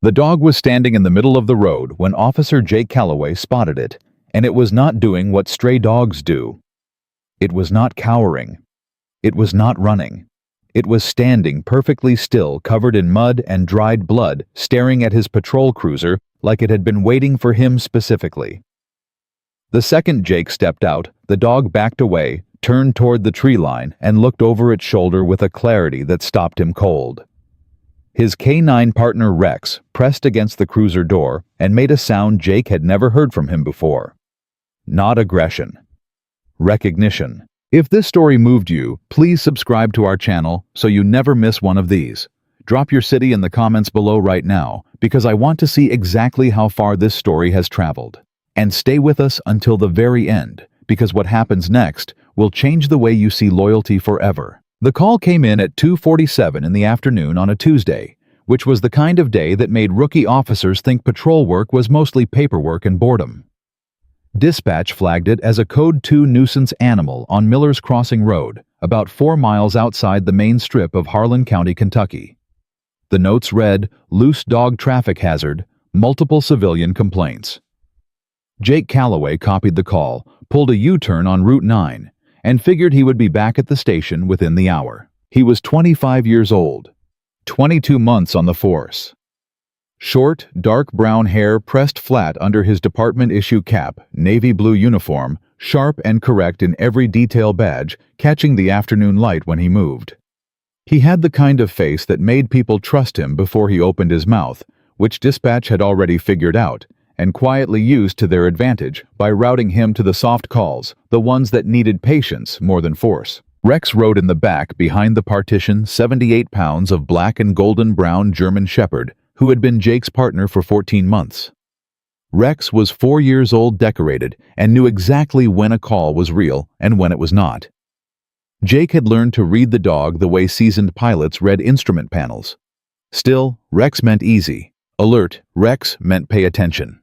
The dog was standing in the middle of the road when Officer Jake Calloway spotted it, and it was not doing what stray dogs do. It was not cowering. It was not running. It was standing perfectly still, covered in mud and dried blood, staring at his patrol cruiser like it had been waiting for him specifically. The second Jake stepped out, the dog backed away, turned toward the tree line, and looked over its shoulder with a clarity that stopped him cold. His canine partner Rex pressed against the cruiser door and made a sound Jake had never heard from him before. Not aggression. Recognition. If this story moved you, please subscribe to our channel so you never miss one of these. Drop your city in the comments below right now, because I want to see exactly how far this story has traveled. And stay with us until the very end, because what happens next will change the way you see loyalty forever. The call came in at 2:47 in the afternoon on a Tuesday, which was the kind of day that made rookie officers think patrol work was mostly paperwork and boredom. Dispatch flagged it as a Code 2 nuisance animal on Miller's Crossing Road, about 4 miles outside the main strip of Harlan County, Kentucky. The notes read, "Loose dog traffic hazard, multiple civilian complaints." Jake Calloway copied the call, pulled a U-turn on Route 9, and figured he would be back at the station within the hour. He was 25 years old, 22 months on the force. Short, dark brown hair pressed flat under his department-issue cap, navy blue uniform, sharp and correct in every detail badge, catching the afternoon light when he moved. He had the kind of face that made people trust him before he opened his mouth, which dispatch had already figured out, and quietly used to their advantage by routing him to the soft calls, the ones that needed patience more than force. Rex rode in the back behind the partition 78 pounds of black and golden brown German Shepherd, who had been Jake's partner for 14 months. Rex was 4 years old, decorated, and knew exactly when a call was real and when it was not. Jake had learned to read the dog the way seasoned pilots read instrument panels. Still, Rex meant easy. Alert, Rex meant pay attention.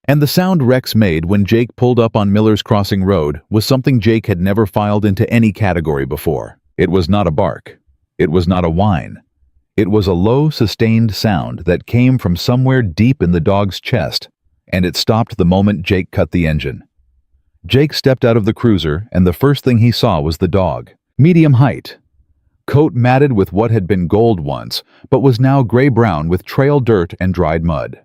And the sound Rex made when Jake pulled up on Miller's Crossing Road was something Jake had never filed into any category before. It was not a bark. It was not a whine. It was a low, sustained sound that came from somewhere deep in the dog's chest, and it stopped the moment Jake cut the engine. Jake stepped out of the cruiser, and the first thing he saw was the dog. Medium height. Coat matted with what had been gold once, but was now gray-brown with trail dirt and dried mud.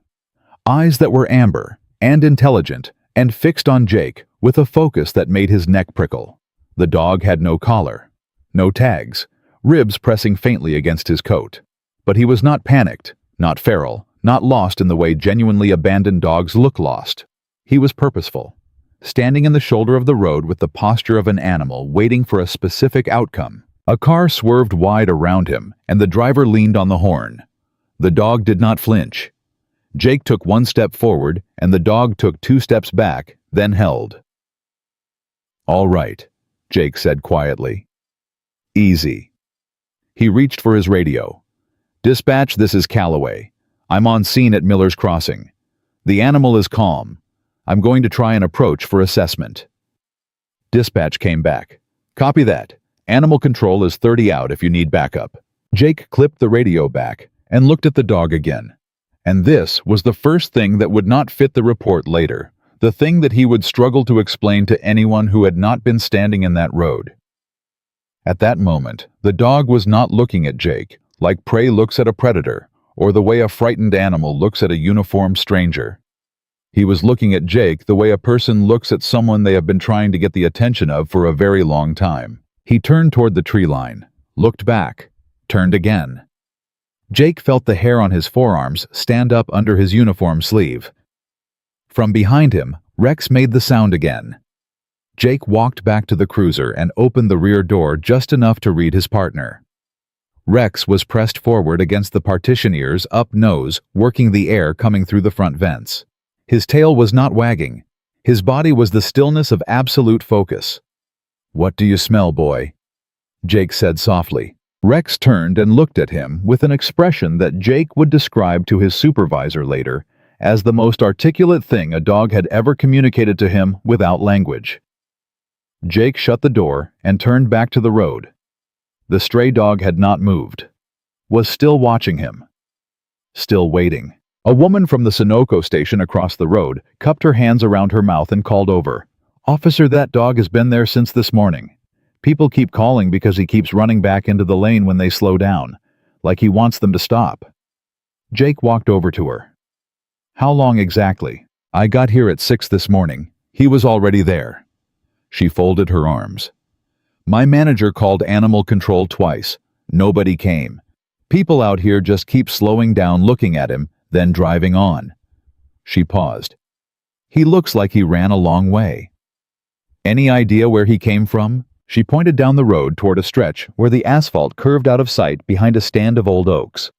Eyes that were amber and intelligent and fixed on Jake with a focus that made his neck prickle. The dog had no collar, no tags, ribs pressing faintly against his coat. But he was not panicked, not feral, not lost in the way genuinely abandoned dogs look lost. He was purposeful, standing in the shoulder of the road with the posture of an animal waiting for a specific outcome. A car swerved wide around him, and the driver leaned on the horn. The dog did not flinch. Jake took 1 step forward, and the dog took 2 steps back, then held. "All right," Jake said quietly. "Easy." He reached for his radio. "Dispatch, this is Calloway. I'm on scene at Miller's Crossing. The animal is calm. I'm going to try an approach for assessment." Dispatch came back. "Copy that. Animal control is 30 out if you need backup." Jake clipped the radio back and looked at the dog again. And this was the first thing that would not fit the report later, the thing that he would struggle to explain to anyone who had not been standing in that road. At that moment, the dog was not looking at Jake like prey looks at a predator, or the way a frightened animal looks at a uniformed stranger. He was looking at Jake the way a person looks at someone they have been trying to get the attention of for a very long time. He turned toward the tree line, looked back, turned again. Jake felt the hair on his forearms stand up under his uniform sleeve. From behind him, Rex made the sound again. Jake walked back to the cruiser and opened the rear door just enough to read his partner. Rex was pressed forward against the partition ears, up nose, working the air coming through the front vents. His tail was not wagging. His body was the stillness of absolute focus. "What do you smell, boy?" Jake said softly. Rex turned and looked at him with an expression that Jake would describe to his supervisor later as the most articulate thing a dog had ever communicated to him without language. Jake shut the door and turned back to the road. The stray dog had not moved, was still watching him. Still waiting. A woman from the Sunoco station across the road cupped her hands around her mouth and called over. "Officer, that dog has been there since this morning. People keep calling because he keeps running back into the lane when they slow down, like he wants them to stop." Jake walked over to her. "How long exactly?" "I got here at 6 this morning. He was already there." She folded her arms. "My manager called animal control twice. Nobody came. People out here just keep slowing down looking at him, then driving on." She paused. "He looks like he ran a long way." "Any idea where he came from?" She pointed down the road toward a stretch where the asphalt curved out of sight behind a stand of old oaks.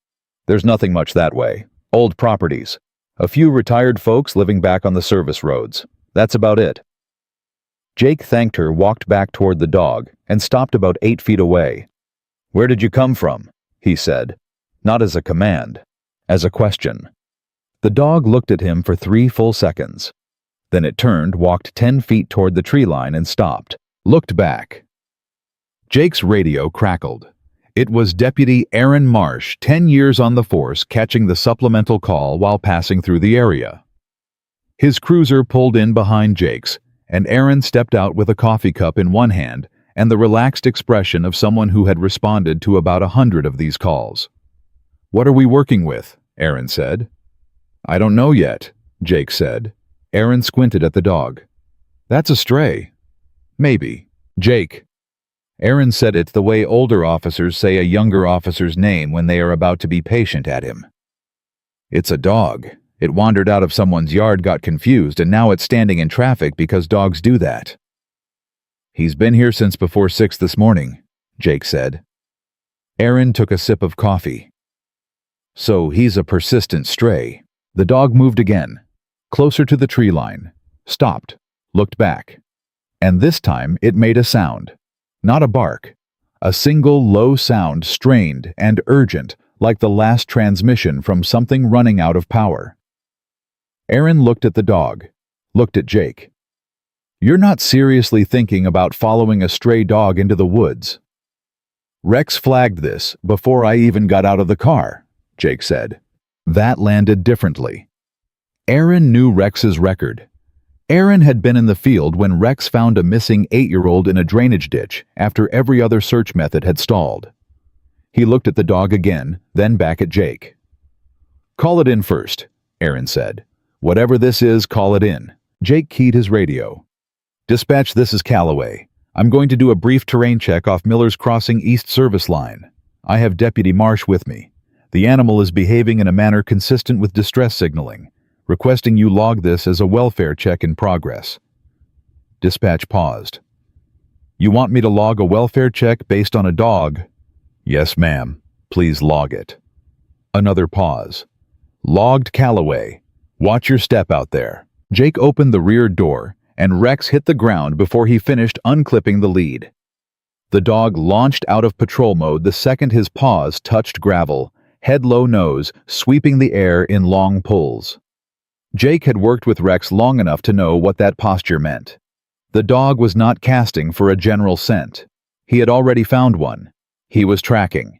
"There's nothing much that way. Old properties. A few retired folks living back on the service roads. That's about it." Jake thanked her, walked back toward the dog, and stopped about 8 feet away. "Where did you come from?" he said, not as a command, as a question. The dog looked at him for 3 full seconds. Then it turned, walked 10 feet toward the tree line and stopped, looked back. Jake's radio crackled. It was Deputy Aaron Marsh, 10 years on the force, catching the supplemental call while passing through the area. His cruiser pulled in behind Jake's, and Aaron stepped out with a coffee cup in one hand and the relaxed expression of someone who had responded to about 100 of these calls. "What are we working with?" Aaron said. "I don't know yet," Jake said. Aaron squinted at the dog. "That's a stray." "Maybe." "Jake." Aaron said it the way older officers say a younger officer's name when they are about to be patient at him. "It's a dog. It wandered out of someone's yard, got confused, and now it's standing in traffic because dogs do that." "He's been here since before 6 this morning," Jake said. Aaron took a sip of coffee. "So he's a persistent stray." The dog moved again, closer to the tree line, stopped, looked back. And this time it made a sound. Not a bark. A single low sound, strained and urgent, like the last transmission from something running out of power. Aaron looked at the dog, looked at Jake. "You're not seriously thinking about following a stray dog into the woods?" "Rex flagged this before I even got out of the car," Jake said. That landed differently. Aaron knew Rex's record. Aaron had been in the field when Rex found a missing 8-year-old in a drainage ditch after every other search method had stalled. He looked at the dog again, then back at Jake. "Call it in first," Aaron said. "Whatever this is, call it in." Jake keyed his radio. "Dispatch, this is Callaway. I'm going to do a brief terrain check off Miller's Crossing East Service Line. I have Deputy Marsh with me. The animal is behaving in a manner consistent with distress signaling. Requesting you log this as a welfare check in progress." Dispatch paused. "You want me to log a welfare check based on a dog?" "Yes, ma'am. Please log it." Another pause. "Logged Callaway. Watch your step out there." Jake opened the rear door, and Rex hit the ground before he finished unclipping the lead. The dog launched out of patrol mode the second his paws touched gravel, head low nose, sweeping the air in long pulls. Jake had worked with Rex long enough to know what that posture meant. The dog was not casting for a general scent. He had already found one. He was tracking.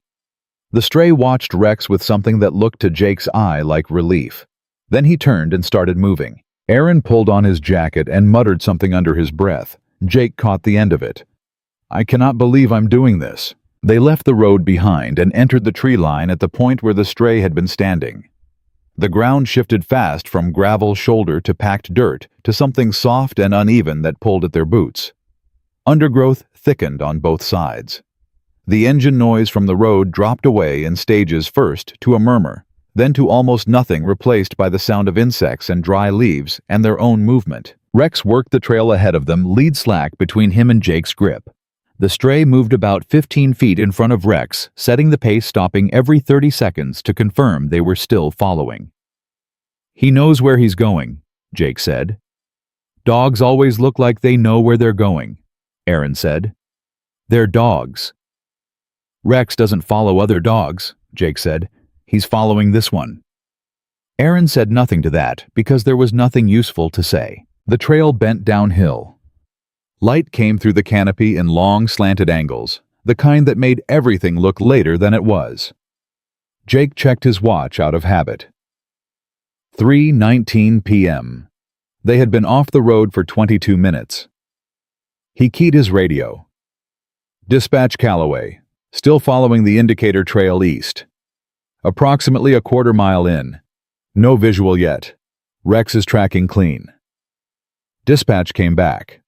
The stray watched Rex with something that looked to Jake's eye like relief. Then he turned and started moving. Aaron pulled on his jacket and muttered something under his breath. Jake caught the end of it. "I cannot believe I'm doing this." They left the road behind and entered the tree line at the point where the stray had been standing. The ground shifted fast from gravel shoulder to packed dirt to something soft and uneven that pulled at their boots. Undergrowth thickened on both sides. The engine noise from the road dropped away in stages, first to a murmur, then to almost nothing, replaced by the sound of insects and dry leaves and their own movement. Rex worked the trail ahead of them, lead slack between him and Jake's grip. The stray moved about 15 feet in front of Rex, setting the pace, stopping every 30 seconds to confirm they were still following. "He knows where he's going," Jake said. "Dogs always look like they know where they're going," Aaron said. "They're dogs." "Rex doesn't follow other dogs," Jake said. "He's following this one." Aaron said nothing to that because there was nothing useful to say. The trail bent downhill. Light came through the canopy in long, slanted angles, the kind that made everything look later than it was. Jake checked his watch out of habit. 3:19 p.m. They had been off the road for 22 minutes. He keyed his radio. Dispatch Callaway, still following the indicator trail east. Approximately a quarter mile in. No visual yet. Rex is tracking clean. Dispatch came back.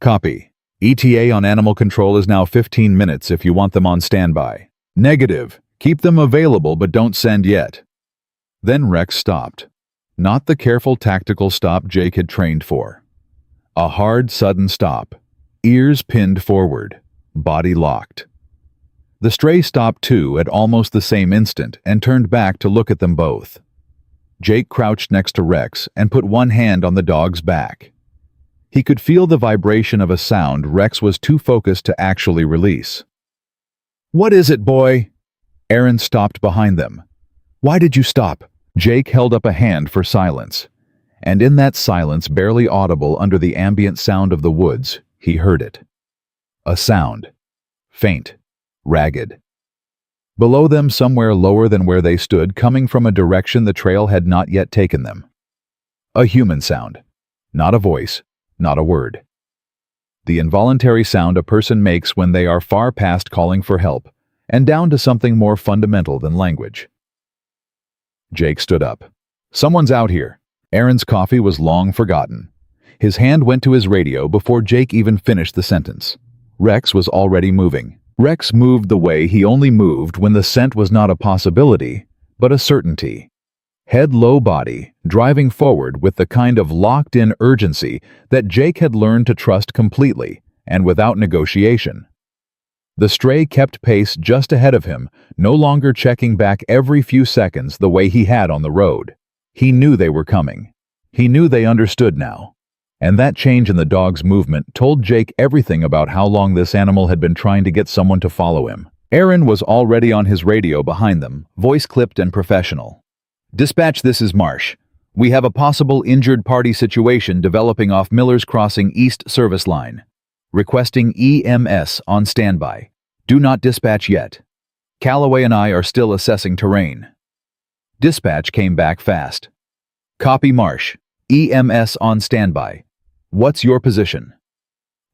Copy. ETA on animal control is now 15 minutes if you want them on standby. Negative. Keep them available but don't send yet. Then Rex stopped. Not the careful tactical stop Jake had trained for. A hard, sudden stop. Ears pinned forward. Body locked. The stray stopped too at almost the same instant and turned back to look at them both. Jake crouched next to Rex and put one hand on the dog's back. He could feel the vibration of a sound Rex was too focused to actually release. "What is it, boy?" Aaron stopped behind them. "Why did you stop?" Jake held up a hand for silence. And in that silence, barely audible under the ambient sound of the woods, he heard it. A sound. Faint. Ragged. Below them, somewhere lower than where they stood, coming from a direction the trail had not yet taken them. A human sound. Not a voice. Not a word. The involuntary sound a person makes when they are far past calling for help, and down to something more fundamental than language. Jake stood up. "Someone's out here." Aaron's coffee was long forgotten. His hand went to his radio before Jake even finished the sentence. Rex was already moving. Rex moved the way he only moved when the scent was not a possibility, but a certainty. Head low body, driving forward with the kind of locked-in urgency that Jake had learned to trust completely and without negotiation. The stray kept pace just ahead of him, no longer checking back every few seconds the way he had on the road. He knew they were coming. He knew they understood now. And that change in the dog's movement told Jake everything about how long this animal had been trying to get someone to follow him. Aaron was already on his radio behind them, voice clipped and professional. "Dispatch, this is Marsh. We have a possible injured party situation developing off Miller's Crossing East service line. Requesting EMS on standby. Do not dispatch yet. Callaway and I are still assessing terrain." Dispatch came back fast. "Copy, Marsh. EMS on standby. What's your position?"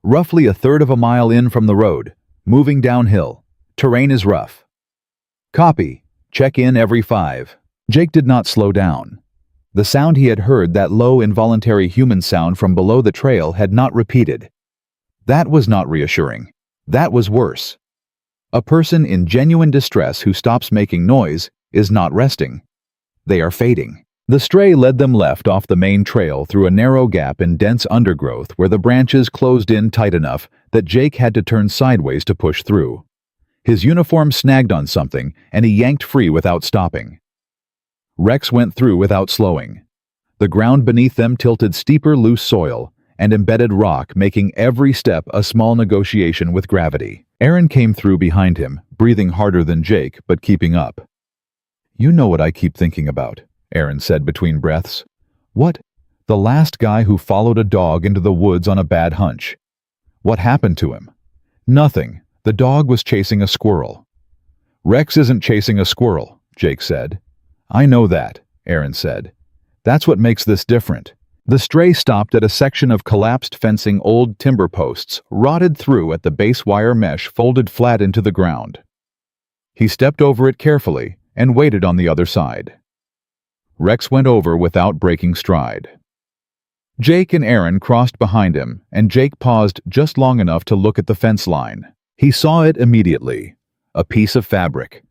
"Roughly a third of a mile in from the road. Moving downhill. Terrain is rough." "Copy. Check in every 5. Jake did not slow down. The sound he had heard, that low, involuntary human sound from below the trail, had not repeated. That was not reassuring. That was worse. A person in genuine distress who stops making noise is not resting. They are fading. The stray led them left off the main trail through a narrow gap in dense undergrowth where the branches closed in tight enough that Jake had to turn sideways to push through. His uniform snagged on something, and he yanked free without stopping. Rex went through without slowing. The ground beneath them tilted steeper loose soil and embedded rock, making every step a small negotiation with gravity. Aaron came through behind him, breathing harder than Jake, but keeping up. "You know what I keep thinking about," Aaron said between breaths. "What? The last guy who followed a dog into the woods on a bad hunch. What happened to him? Nothing. The dog was chasing a squirrel." "Rex isn't chasing a squirrel," Jake said. "I know that," Aaron said. "That's what makes this different." The stray stopped at a section of collapsed fencing, old timber posts, rotted through at the base wire mesh folded flat into the ground. He stepped over it carefully and waited on the other side. Rex went over without breaking stride. Jake and Aaron crossed behind him, and Jake paused just long enough to look at the fence line. He saw it immediately. A piece of fabric.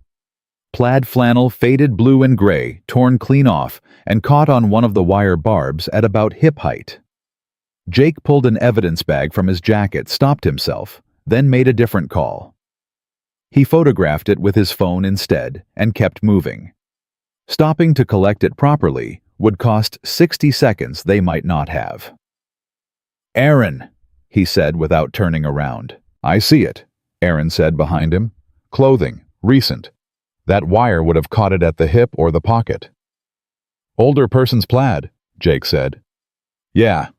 Plaid flannel, faded blue and gray, torn clean off and caught on one of the wire barbs at about hip height. Jake pulled an evidence bag from his jacket, stopped himself, then made a different call. He photographed it with his phone instead and kept moving. Stopping to collect it properly would cost 60 seconds they might not have. "Aaron," he said without turning around. "I see it," Aaron said behind him. "Clothing, recent. That wire would have caught it at the hip or the pocket." "Older person's plaid," Jake said. "Yeah."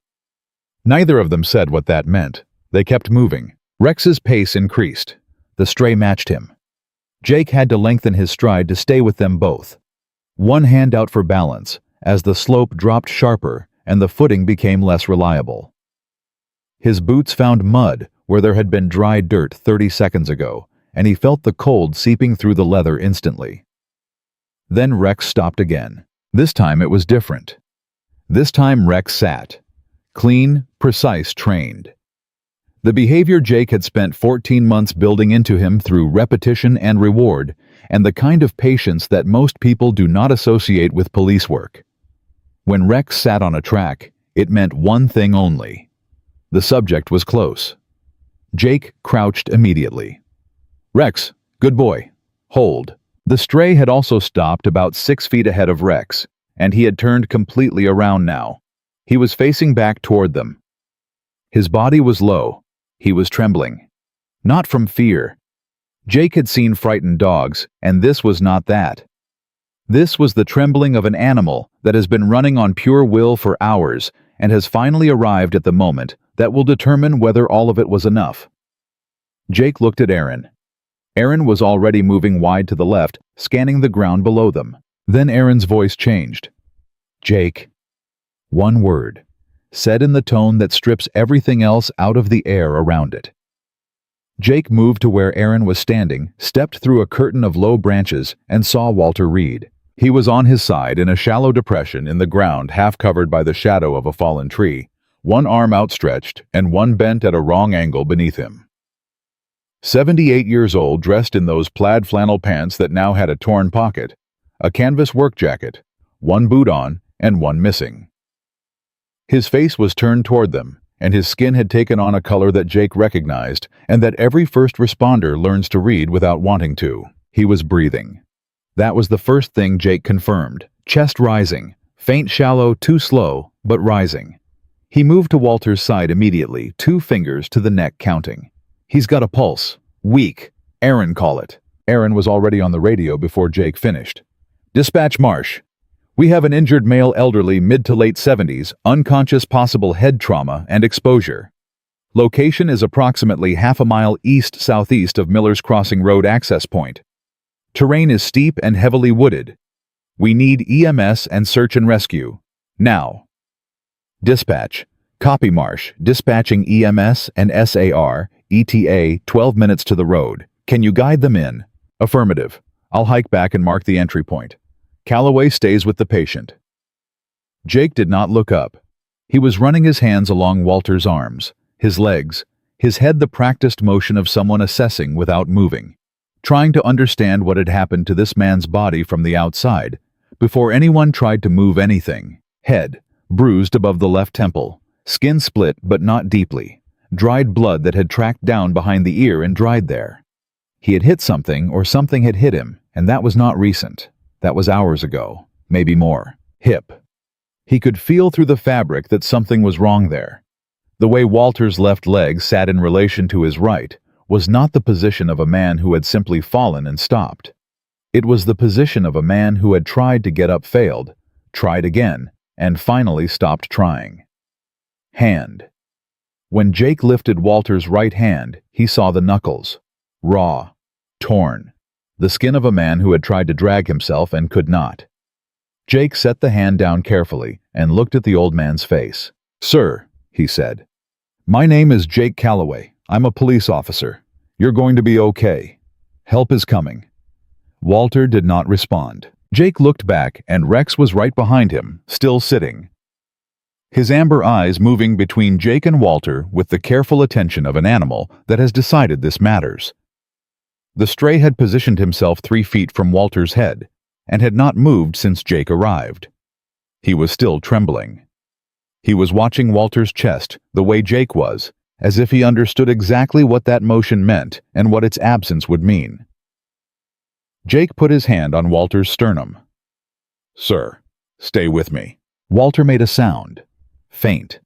Neither of them said what that meant. They kept moving. Rex's pace increased. The stray matched him. Jake had to lengthen his stride to stay with them both. One hand out for balance, as the slope dropped sharper and the footing became less reliable. His boots found mud where there had been dry dirt 30 seconds ago, and he felt the cold seeping through the leather instantly. Then Rex stopped again. This time it was different. This time Rex sat. Clean, precise, trained. The behavior Jake had spent 14 months building into him through repetition and reward, and the kind of patience that most people do not associate with police work. When Rex sat on a track, it meant one thing only. The subject was close. Jake crouched immediately. "Rex, good boy. Hold." The stray had also stopped about 6 feet ahead of Rex, and he had turned completely around now. He was facing back toward them. His body was low. He was trembling. Not from fear. Jake had seen frightened dogs, and this was not that. This was the trembling of an animal that has been running on pure will for hours and has finally arrived at the moment that will determine whether all of it was enough. Jake looked at Aaron. Aaron was already moving wide to the left, scanning the ground below them. Then Aaron's voice changed. "Jake." One word, said in the tone that strips everything else out of the air around it. Jake moved to where Aaron was standing, stepped through a curtain of low branches, and saw Walter Reed. He was on his side in a shallow depression in the ground half covered by the shadow of a fallen tree, one arm outstretched and one bent at a wrong angle beneath him. 78 years old, dressed in those plaid flannel pants that now had a torn pocket, a canvas work jacket, one boot on and one missing. His face was turned toward them, and his skin had taken on a color that Jake recognized and that every first responder learns to read without wanting to. He was breathing. That was the first thing Jake confirmed. Chest rising, faint shallow, too slow, but rising. He moved to Walter's side immediately, 2 fingers to the neck counting. "He's got a pulse. Weak. Aaron, call it." Aaron was already on the radio before Jake finished. "Dispatch Marsh. We have an injured male elderly mid to late 70s, unconscious, possible head trauma and exposure. Location is approximately half a mile east-southeast of Miller's Crossing Road access point. Terrain is steep and heavily wooded. We need EMS and search and rescue. Now." Dispatch. Copy Marsh. Dispatching EMS and SAR, ETA, 12 minutes to the road. Can you guide them in? Affirmative. I'll hike back and mark the entry point. Calloway stays with the patient. Jake did not look up. He was running his hands along Walter's arms, his legs, his head the practiced motion of someone assessing without moving, trying to understand what had happened to this man's body from the outside, before anyone tried to move anything. Head, bruised above the left temple, skin split but not deeply, dried blood that had tracked down behind the ear and dried there. He had hit something or something had hit him, and that was not recent. That was hours ago, maybe more. Hip. He could feel through the fabric that something was wrong there. The way Walter's left leg sat in relation to his right was not the position of a man who had simply fallen and stopped. It was the position of a man who had tried to get up, failed, tried again, and finally stopped trying. Hand. When Jake lifted Walter's right hand, he saw the knuckles. Raw. Torn. The skin of a man who had tried to drag himself and could not. Jake set the hand down carefully and looked at the old man's face. "Sir," he said, "my name is Jake Calloway. I'm a police officer. You're going to be okay. Help is coming." Walter did not respond. Jake looked back, and Rex was right behind him, still sitting. His amber eyes moving between Jake and Walter with the careful attention of an animal that has decided this matters. The stray had positioned himself 3 feet from Walter's head, and had not moved since Jake arrived. He was still trembling. He was watching Walter's chest the way Jake was, as if he understood exactly what that motion meant and what its absence would mean. Jake put his hand on Walter's sternum. "Sir, stay with me." Walter made a sound, faint,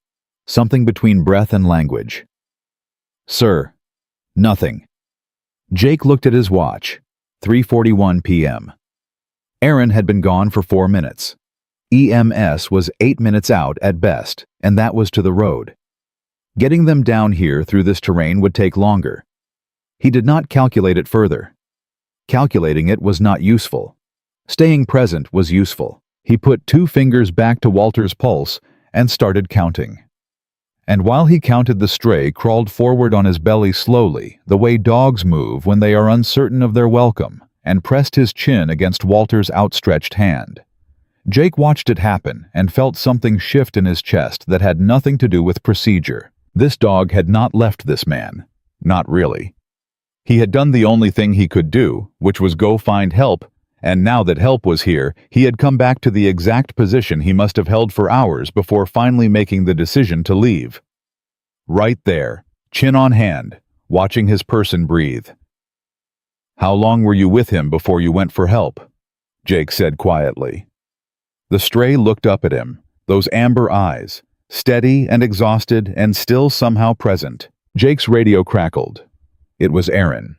something between breath and language. "Sir, nothing." Jake looked at his watch, 3:41 p.m. Aaron had been gone for 4 minutes. EMS was 8 minutes out at best, and that was to the road. Getting them down here through this terrain would take longer. He did not calculate it further. Calculating it was not useful. Staying present was useful. He put 2 fingers back to Walter's pulse and started counting. And while he counted, the stray crawled forward on his belly slowly, the way dogs move when they are uncertain of their welcome, and pressed his chin against Walter's outstretched hand. Jake watched it happen and felt something shift in his chest that had nothing to do with procedure. This dog had not left this man. Not really. He had done the only thing he could do, which was go find help, and now that help was here, he had come back to the exact position he must have held for hours before finally making the decision to leave. Right there, chin on hand, watching his person breathe. "How long were you with him before you went for help?" Jake said quietly. The stray looked up at him, those amber eyes, steady and exhausted and still somehow present. Jake's radio crackled. It was Aaron.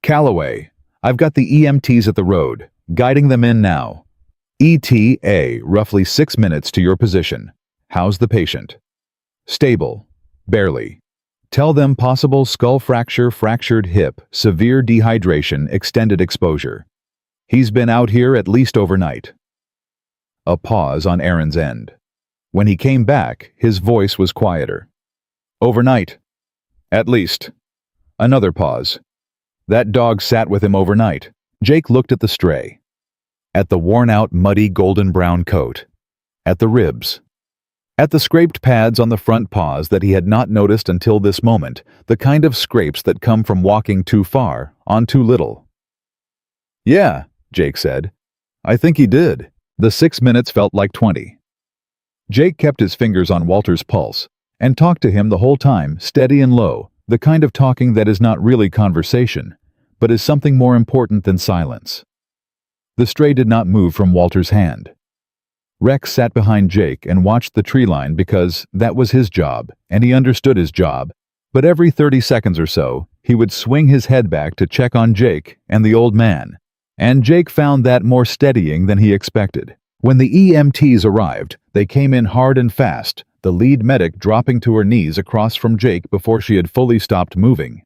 "Calloway, I've got the EMTs at the road, guiding them in now. ETA, roughly 6 minutes to your position. How's the patient?" "Stable. Barely. Tell them possible skull fracture, fractured hip, severe dehydration, extended exposure. He's been out here at least overnight." A pause on Aaron's end. When he came back, his voice was quieter. "Overnight. At least." Another pause. "That dog sat with him overnight." Jake looked at the stray. At the worn-out, muddy, golden-brown coat. At the ribs. At the scraped pads on the front paws that he had not noticed until this moment, the kind of scrapes that come from walking too far, on too little. "Yeah," Jake said. "I think he did." The 6 minutes felt like 20. Jake kept his fingers on Walter's pulse, and talked to him the whole time, steady and low, the kind of talking that is not really conversation, but is something more important than silence. The stray did not move from Walter's hand. Rex sat behind Jake and watched the tree line because that was his job, and he understood his job, but every 30 seconds or so, he would swing his head back to check on Jake and the old man, and Jake found that more steadying than he expected. When the EMTs arrived, they came in hard and fast, the lead medic dropping to her knees across from Jake before she had fully stopped moving.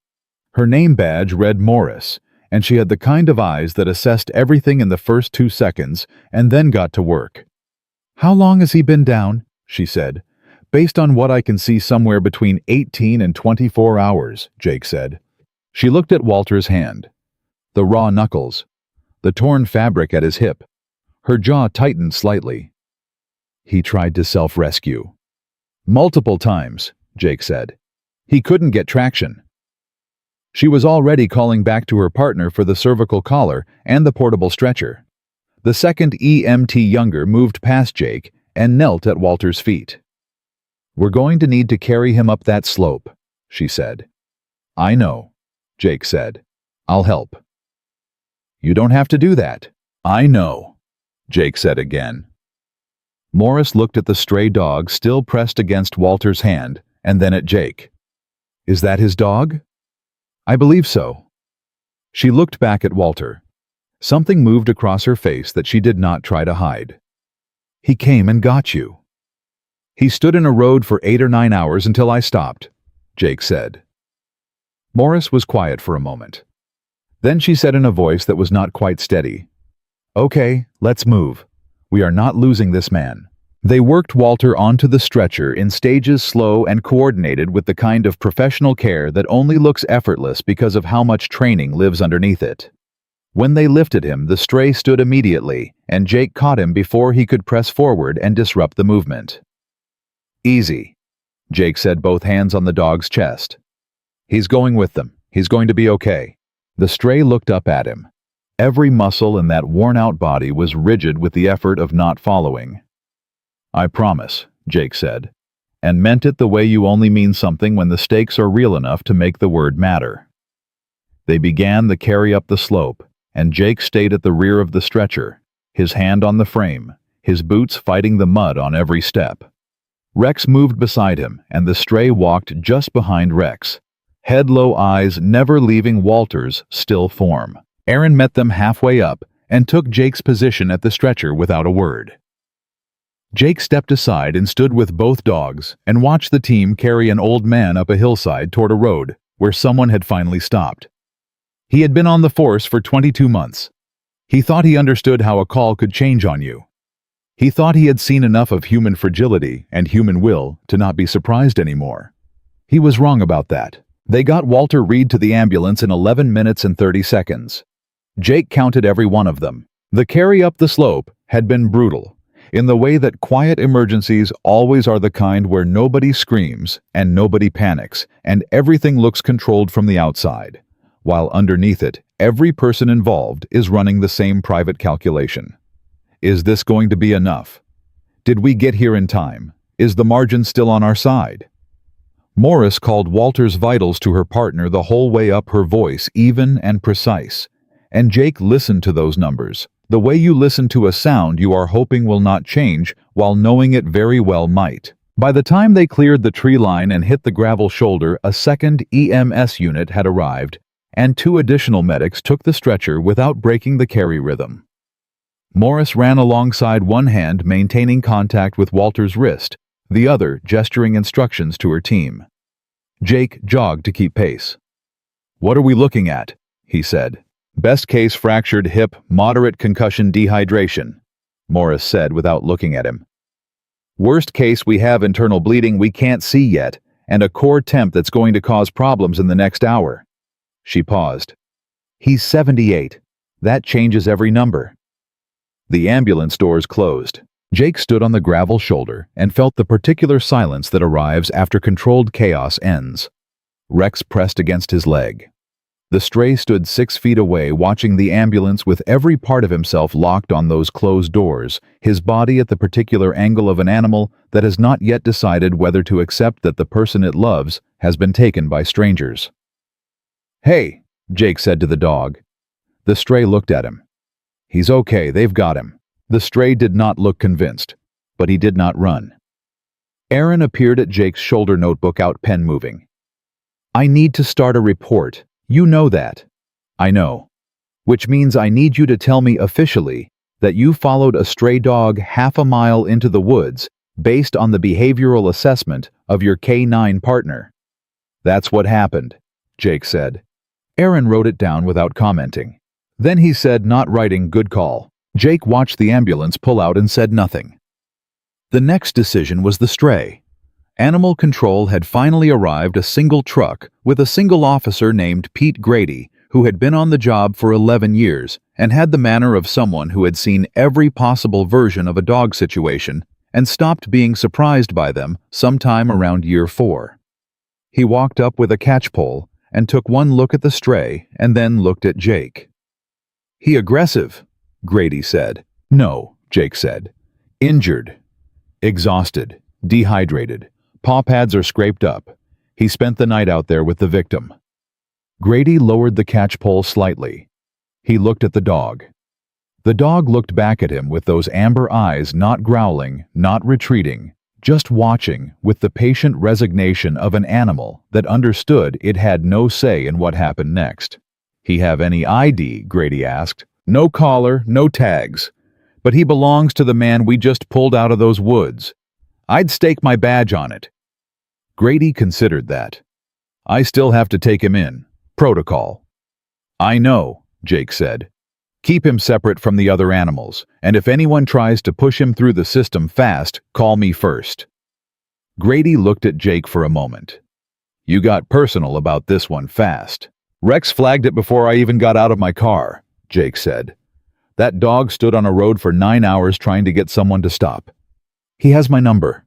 Her name badge read Morris, and she had the kind of eyes that assessed everything in the first 2 seconds and then got to work. "How long has he been down?" she said. "Based on what I can see, somewhere between 18 and 24 hours, Jake said. She looked at Walter's hand. The raw knuckles. The torn fabric at his hip. Her jaw tightened slightly. "He tried to self-rescue." "Multiple times," Jake said. "He couldn't get traction." She was already calling back to her partner for the cervical collar and the portable stretcher. The second EMT younger moved past Jake and knelt at Walter's feet. "We're going to need to carry him up that slope," she said. "I know," Jake said. "I'll help." "You don't have to do that." "I know," Jake said again. Morris looked at the stray dog still pressed against Walter's hand, and then at Jake. "Is that his dog?" "I believe so." She looked back at Walter. Something moved across her face that she did not try to hide. "He came and got you." "He stood in a road for 8 or 9 hours until I stopped," Jake said. Morris was quiet for a moment. Then she said in a voice that was not quite steady, "Okay, let's move. We are not losing this man." They worked Walter onto the stretcher in stages, slow and coordinated, with the kind of professional care that only looks effortless because of how much training lives underneath it. When they lifted him, the stray stood immediately, and Jake caught him before he could press forward and disrupt the movement. "Easy," Jake said, both hands on the dog's chest. "He's going with them. He's going to be okay." The stray looked up at him. Every muscle in that worn-out body was rigid with the effort of not following. "I promise," Jake said, and meant it the way you only mean something when the stakes are real enough to make the word matter. They began the carry up the slope, and Jake stayed at the rear of the stretcher, his hand on the frame, his boots fighting the mud on every step. Rex moved beside him, and the stray walked just behind Rex, head-low eyes never leaving Walter's still form. Aaron met them halfway up and took Jake's position at the stretcher without a word. Jake stepped aside and stood with both dogs and watched the team carry an old man up a hillside toward a road where someone had finally stopped. He had been on the force for 22 months. He thought he understood how a call could change on you. He thought he had seen enough of human fragility and human will to not be surprised anymore. He was wrong about that. They got Walter Reed to the ambulance in 11 minutes and 30 seconds. Jake counted every one of them. The carry up the slope had been brutal, in the way that quiet emergencies always are, the kind where nobody screams and nobody panics and everything looks controlled from the outside, while underneath it, every person involved is running the same private calculation. Is this going to be enough? Did we get here in time? Is the margin still on our side? Morris called Walter's vitals to her partner the whole way up, her voice even and precise. And Jake listened to those numbers, the way you listen to a sound you are hoping will not change while knowing it very well might. By the time they cleared the tree line and hit the gravel shoulder, a second EMS unit had arrived, and 2 additional medics took the stretcher without breaking the carry rhythm. Morris ran alongside, one hand maintaining contact with Walter's wrist, the other gesturing instructions to her team. Jake jogged to keep pace. "What are we looking at?" he said. "Best case fractured hip, moderate concussion, dehydration," Morris said without looking at him. "Worst case, we have internal bleeding we can't see yet, and a core temp that's going to cause problems in the next hour." She paused. "He's 78. That changes every number." The ambulance doors closed. Jake stood on the gravel shoulder and felt the particular silence that arrives after controlled chaos ends. Rex pressed against his leg. The stray stood 6 feet away, watching the ambulance with every part of himself locked on those closed doors, his body at the particular angle of an animal that has not yet decided whether to accept that the person it loves has been taken by strangers. "Hey," Jake said to the dog. The stray looked at him. "He's okay, they've got him." The stray did not look convinced, but he did not run. Aaron appeared at Jake's shoulder, notebook out, pen moving. "I need to start a report. You know that." "I know. Which means I need you to tell me officially that you followed a stray dog half a mile into the woods based on the behavioral assessment of your K9 partner." "That's what happened," Jake said. Aaron wrote it down without commenting. Then he said, not writing, "Good call." Jake watched the ambulance pull out and said nothing. The next decision was the stray. Animal Control had finally arrived, a single truck with a single officer named Pete Grady, who had been on the job for 11 years and had the manner of someone who had seen every possible version of a dog situation and stopped being surprised by them sometime around year 4. He walked up with a catchpole and took one look at the stray and then looked at Jake. "He aggressive?" Grady said. "No," Jake said. "Injured. Exhausted. Dehydrated. Paw pads are scraped up. He spent the night out there with the victim." Grady lowered the catchpole slightly. He looked at the dog. The dog looked back at him with those amber eyes, not growling, not retreating, just watching with the patient resignation of an animal that understood it had no say in what happened next. "He have any ID?" Grady asked. "No collar, no tags. But he belongs to the man we just pulled out of those woods. I'd stake my badge on it." Grady considered that. "I still have to take him in. Protocol." "I know," Jake said. "Keep him separate from the other animals, and if anyone tries to push him through the system fast, call me first." Grady looked at Jake for a moment. "You got personal about this one fast." "Rex flagged it before I even got out of my car," Jake said. "That dog stood on a road for 9 hours trying to get someone to stop. He has my number."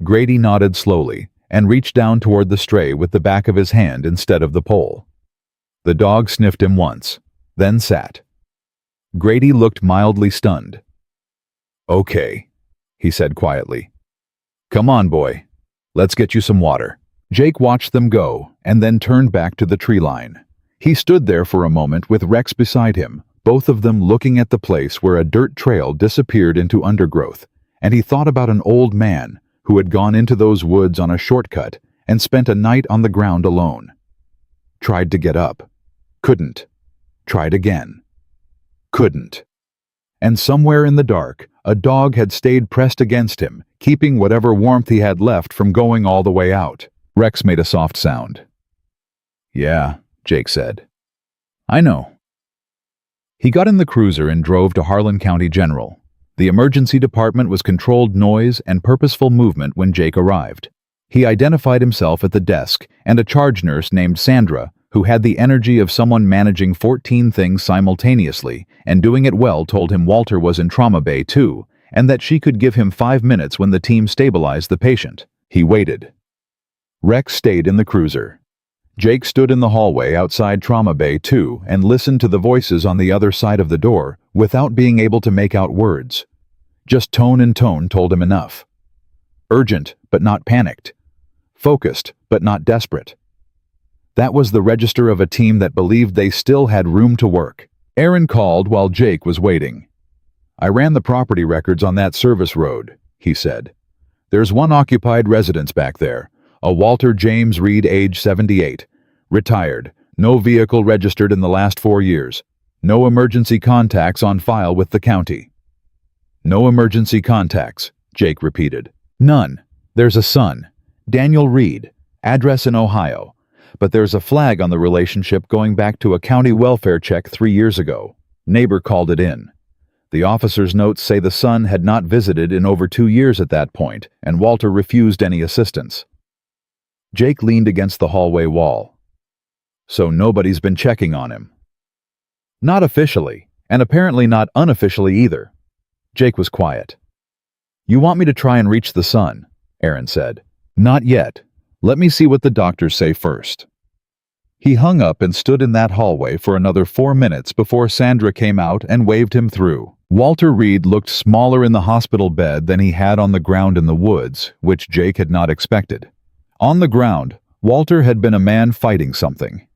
Grady nodded slowly and reached down toward the stray with the back of his hand instead of the pole. The dog sniffed him once, then sat. Grady looked mildly stunned. "Okay," he said quietly. "Come on, boy. Let's get you some water." Jake watched them go and then turned back to the tree line. He stood there for a moment with Rex beside him, both of them looking at the place where a dirt trail disappeared into undergrowth, and he thought about an old man who had gone into those woods on a shortcut and spent a night on the ground alone. Tried to get up. Couldn't. Tried again. Couldn't. And somewhere in the dark, a dog had stayed pressed against him, keeping whatever warmth he had left from going all the way out. Rex made a soft sound. "Yeah," Jake said. I know. He got in the cruiser and drove to Harlan County General. The emergency department was controlled noise and purposeful movement when Jake arrived. He identified himself at the desk, and a charge nurse named Sandra, who had the energy of someone managing 14 things simultaneously and doing it well, told him Walter was in trauma bay too, and that she could give him 5 minutes when the team stabilized the patient. He waited. Rex stayed in the cruiser. Jake stood in the hallway outside trauma bay 2 and listened to the voices on the other side of the door without being able to make out words. Just tone and tone told him enough. Urgent, but not panicked. Focused, but not desperate. That was the register of a team that believed they still had room to work. Aaron called while Jake was waiting. I ran the property records on that service road, he said. There's one occupied residence back there, a Walter James Reed, age 78, retired, no vehicle registered in the last 4 years, no emergency contacts on file with the county. No emergency contacts, Jake repeated. None. There's a son, Daniel Reed, address in Ohio, but there's a flag on the relationship going back to a county welfare check 3 years ago. Neighbor called it in. The officer's notes say the son had not visited in over 2 years at that point, and Walter refused any assistance. Jake leaned against the hallway wall. So nobody's been checking on him. Not officially, and apparently not unofficially either. Jake was quiet. You want me to try and reach the son? Aaron said. Not yet. Let me see what the doctors say first. He hung up and stood in that hallway for another 4 minutes before Sandra came out and waved him through. Walter Reed looked smaller in the hospital bed than he had on the ground in the woods, which Jake had not expected. On the ground, Walter had been a man fighting something.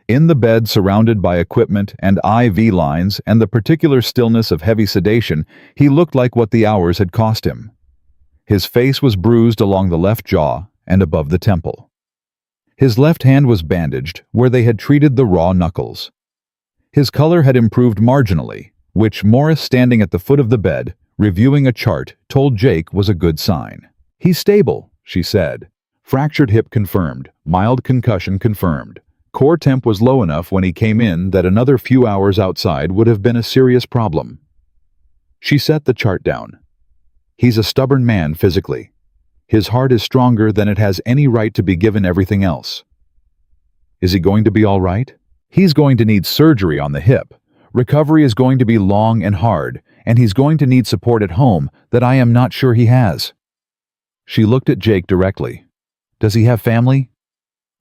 In the bed, surrounded by equipment and IV lines and the particular stillness of heavy sedation, he looked like what the hours had cost him. His face was bruised along the left jaw and above the temple. His left hand was bandaged where they had treated the raw knuckles. His color had improved marginally, which Morris, standing at the foot of the bed, reviewing a chart, told Jake was a good sign. He's stable, she said. Fractured hip confirmed, mild concussion confirmed. Core temp was low enough when he came in that another few hours outside would have been a serious problem. She set the chart down. He's a stubborn man physically. His heart is stronger than it has any right to be given everything else. Is he going to be all right? He's going to need surgery on the hip. Recovery is going to be long and hard, and he's going to need support at home that I am not sure he has. She looked at Jake directly. Does he have family?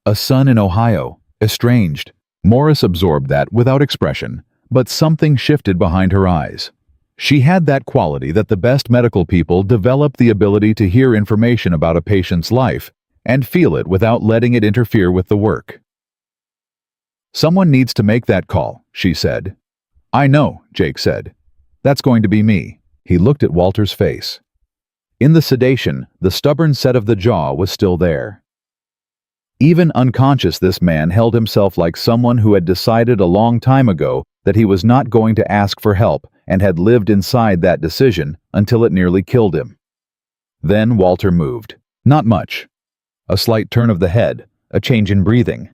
A son in Ohio, estranged. Morris absorbed that without expression, but something shifted behind her eyes. She had that quality that the best medical people develop, the ability to hear information about a patient's life and feel it without letting it interfere with the work. Someone needs to make that call, she said. I know, Jake said. That's going to be me. He looked at Walter's face. In the sedation, the stubborn set of the jaw was still there. Even unconscious, this man held himself like someone who had decided a long time ago that he was not going to ask for help and had lived inside that decision until it nearly killed him. Then Walter moved. Not much. A slight turn of the head, a change in breathing.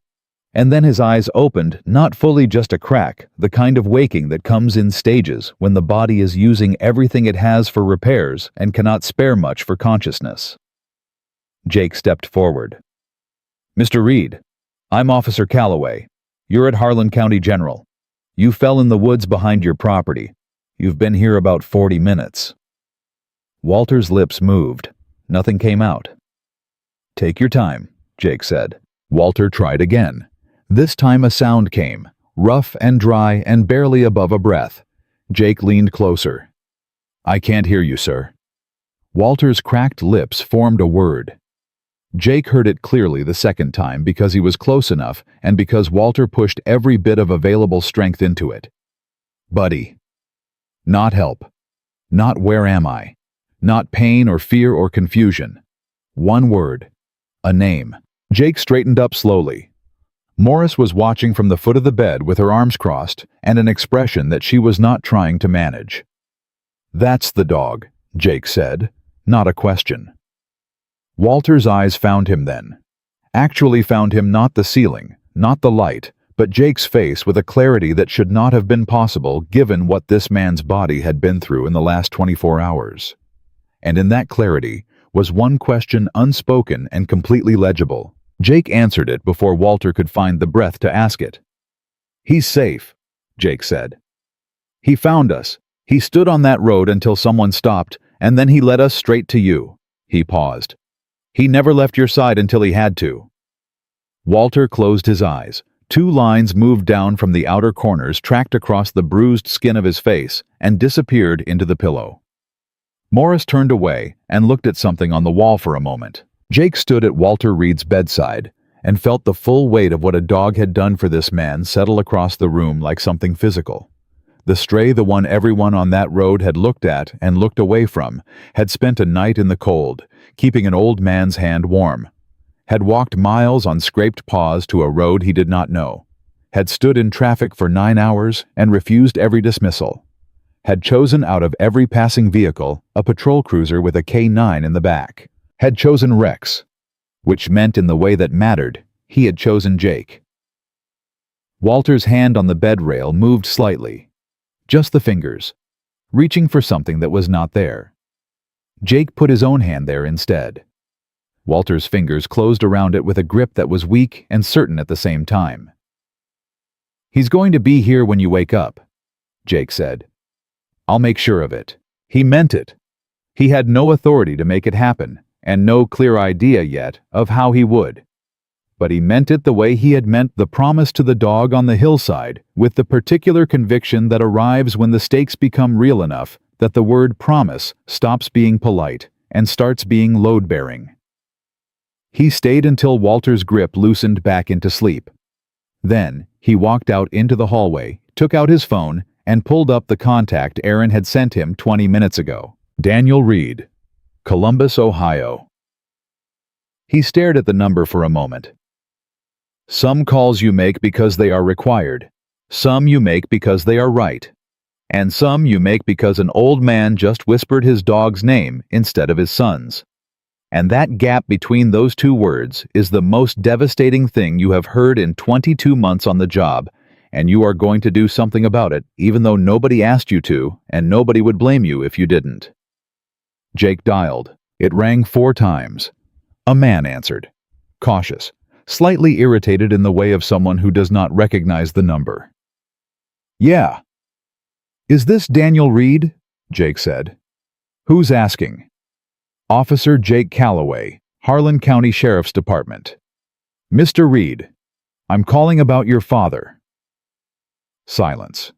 And then his eyes opened, not fully just a crack, the kind of waking that comes in stages when the body is using everything it has for repairs and cannot spare much for consciousness. Jake stepped forward. Mr. Reed, I'm Officer Calloway. You're at Harlan County General. You fell in the woods behind your property. You've been here about 40 minutes. Walter's lips moved. Nothing came out. Take your time, Jake said. Walter tried again. This time a sound came, rough and dry and barely above a breath. Jake leaned closer. I can't hear you, sir. Walter's cracked lips formed a word. Jake heard it clearly the second time because he was close enough and because Walter pushed every bit of available strength into it. Buddy. Not help. Not where am I. Not pain or fear or confusion. One word. A name. Jake straightened up slowly. Morris was watching from the foot of the bed with her arms crossed and an expression that she was not trying to manage. That's the dog, Jake said, not a question. Walter's eyes found him then. Actually found him, not the ceiling, not the light, but Jake's face with a clarity that should not have been possible given what this man's body had been through in the last 24 hours. And in that clarity was one question unspoken and completely legible. Jake answered it before Walter could find the breath to ask it. "He's safe," Jake said. "He found us. He stood on that road until someone stopped, and then he led us straight to you." He paused. "He never left your side until he had to." Walter closed his eyes. 2 lines moved down from the outer corners, tracked across the bruised skin of his face, and disappeared into the pillow. Morris turned away and looked at something on the wall for a moment. Jake stood at Walter Reed's bedside and felt the full weight of what a dog had done for this man settle across the room like something physical. The stray, the one everyone on that road had looked at and looked away from, had spent a night in the cold, keeping an old man's hand warm, had walked miles on scraped paws to a road he did not know, had stood in traffic for 9 hours and refused every dismissal, had chosen out of every passing vehicle a patrol cruiser with a K9 in the back, had chosen Rex, which meant in the way that mattered, he had chosen Jake. Walter's hand on the bed rail moved slightly, just the fingers, reaching for something that was not there. Jake put his own hand there instead. Walter's fingers closed around it with a grip that was weak and certain at the same time. "He's going to be here when you wake up," Jake said. "I'll make sure of it." He meant it. He had no authority to make it happen, and no clear idea yet of how he would. But he meant it the way he had meant the promise to the dog on the hillside, with the particular conviction that arrives when the stakes become real enough that the word promise stops being polite and starts being load-bearing. He stayed until Walter's grip loosened back into sleep. Then, he walked out into the hallway, took out his phone, and pulled up the contact Aaron had sent him 20 minutes ago. Daniel Reed, Columbus, Ohio. He stared at the number for a moment. "Some calls you make because they are required. Some you make because they are right. And some you make because an old man just whispered his dog's name instead of his son's. And that gap between those 2 words is the most devastating thing you have heard in 22 months on the job, and you are going to do something about it, even though nobody asked you to, and nobody would blame you if you didn't." Jake dialed. It rang 4 times. A man answered, cautious, slightly irritated in the way of someone who does not recognize the number. "Yeah." "Is this Daniel Reed?" Jake said. "Who's asking?" "Officer Jake Calloway, Harlan County Sheriff's Department." "Mr. Reed, I'm calling about your father." Silence.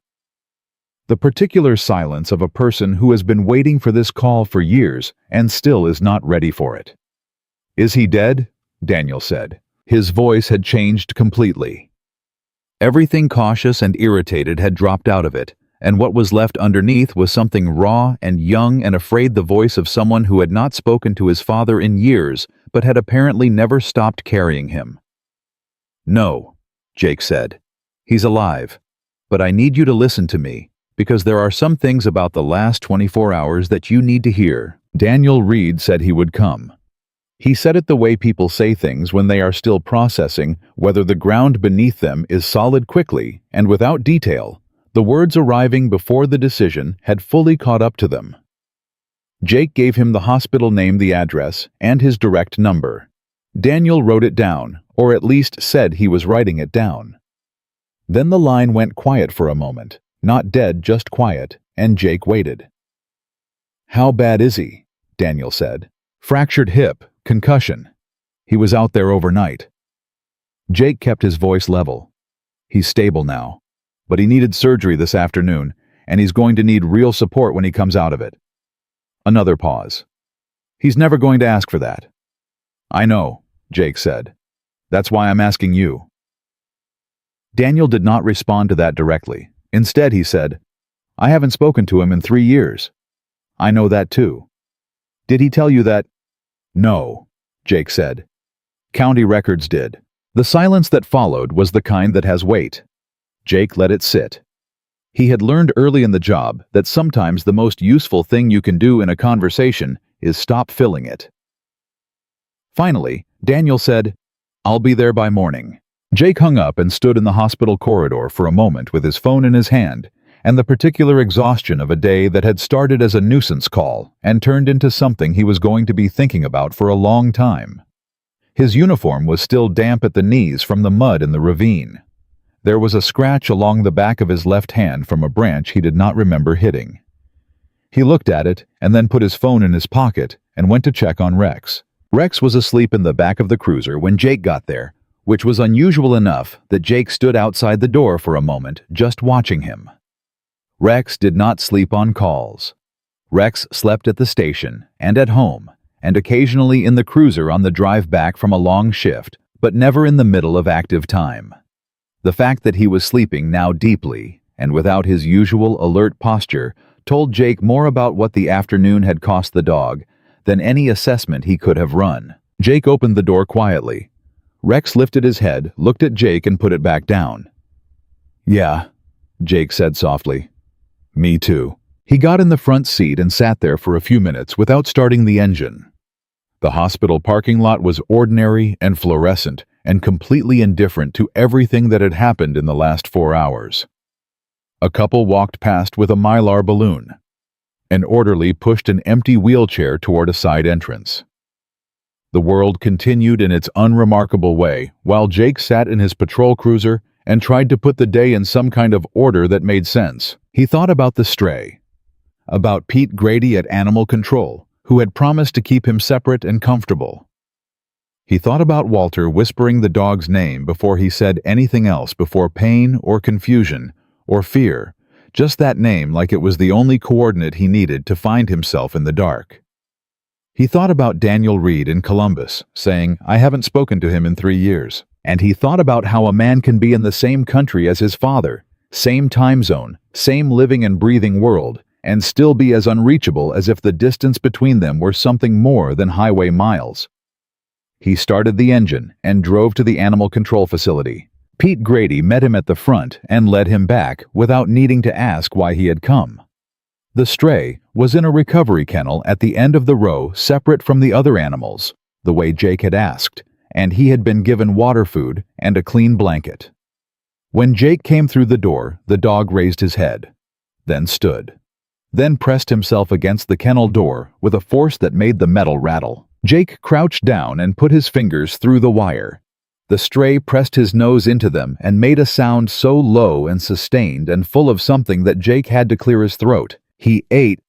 The particular silence of a person who has been waiting for this call for years and still is not ready for it. "Is he dead?" Daniel said. His voice had changed completely. Everything cautious and irritated had dropped out of it, and what was left underneath was something raw and young and afraid, the voice of someone who had not spoken to his father in years but had apparently never stopped carrying him. "No," Jake said. "He's alive. But I need you to listen to me, because there are some things about the last 24 hours that you need to hear." Daniel Reed said he would come. He said it the way people say things when they are still processing whether the ground beneath them is solid, quickly and without detail. The words arriving before the decision had fully caught up to them. Jake gave him the hospital name, the address, and his direct number. Daniel wrote it down, or at least said he was writing it down. Then the line went quiet for a moment, not dead, just quiet, and Jake waited. "How bad is he?" Daniel said. "Fractured hip, concussion. He was out there overnight." Jake kept his voice level. "He's stable now. But he needed surgery this afternoon, and he's going to need real support when he comes out of it." Another pause. "He's never going to ask for that." "I know," Jake said. "That's why I'm asking you." Daniel did not respond to that directly. Instead, he said, "I haven't spoken to him in 3 years. I know that too." "Did he tell you that?" "No," Jake said. "County records did." The silence that followed was the kind that has weight. Jake let it sit. He had learned early in the job that sometimes the most useful thing you can do in a conversation is stop filling it. Finally, Daniel said, "I'll be there by morning." Jake hung up and stood in the hospital corridor for a moment with his phone in his hand, and the particular exhaustion of a day that had started as a nuisance call and turned into something he was going to be thinking about for a long time. His uniform was still damp at the knees from the mud in the ravine. There was a scratch along the back of his left hand from a branch he did not remember hitting. He looked at it and then put his phone in his pocket and went to check on Rex. Rex was asleep in the back of the cruiser when Jake got there, which was unusual enough that Jake stood outside the door for a moment just watching him. Rex did not sleep on calls. Rex slept at the station and at home, and occasionally in the cruiser on the drive back from a long shift, but never in the middle of active time. The fact that he was sleeping now deeply and without his usual alert posture told Jake more about what the afternoon had cost the dog than any assessment he could have run. Jake opened the door quietly. Rex lifted his head, looked at Jake, and put it back down. "Yeah," Jake said softly. "Me too." He got in the front seat and sat there for a few minutes without starting the engine. The hospital parking lot was ordinary and fluorescent and completely indifferent to everything that had happened in the last 4 hours. A couple walked past with a Mylar balloon. An orderly pushed an empty wheelchair toward a side entrance. The world continued in its unremarkable way while Jake sat in his patrol cruiser and tried to put the day in some kind of order that made sense. He thought about the stray, about Pete Grady at Animal Control, who had promised to keep him separate and comfortable. He thought about Walter whispering the dog's name before he said anything else, before pain or confusion or fear, just that name, like it was the only coordinate he needed to find himself in the dark. He thought about Daniel Reed in Columbus, saying, "I haven't spoken to him in 3 years." And he thought about how a man can be in the same country as his father, same time zone, same living and breathing world, and still be as unreachable as if the distance between them were something more than highway miles. He started the engine and drove to the animal control facility. Pete Grady met him at the front and led him back without needing to ask why he had come. The stray was in a recovery kennel at the end of the row, separate from the other animals, the way Jake had asked, and he had been given water, food, and a clean blanket. When Jake came through the door, the dog raised his head, then stood, then pressed himself against the kennel door with a force that made the metal rattle. Jake crouched down and put his fingers through the wire. The stray pressed his nose into them and made a sound so low and sustained and full of something that Jake had to clear his throat. "He ate,"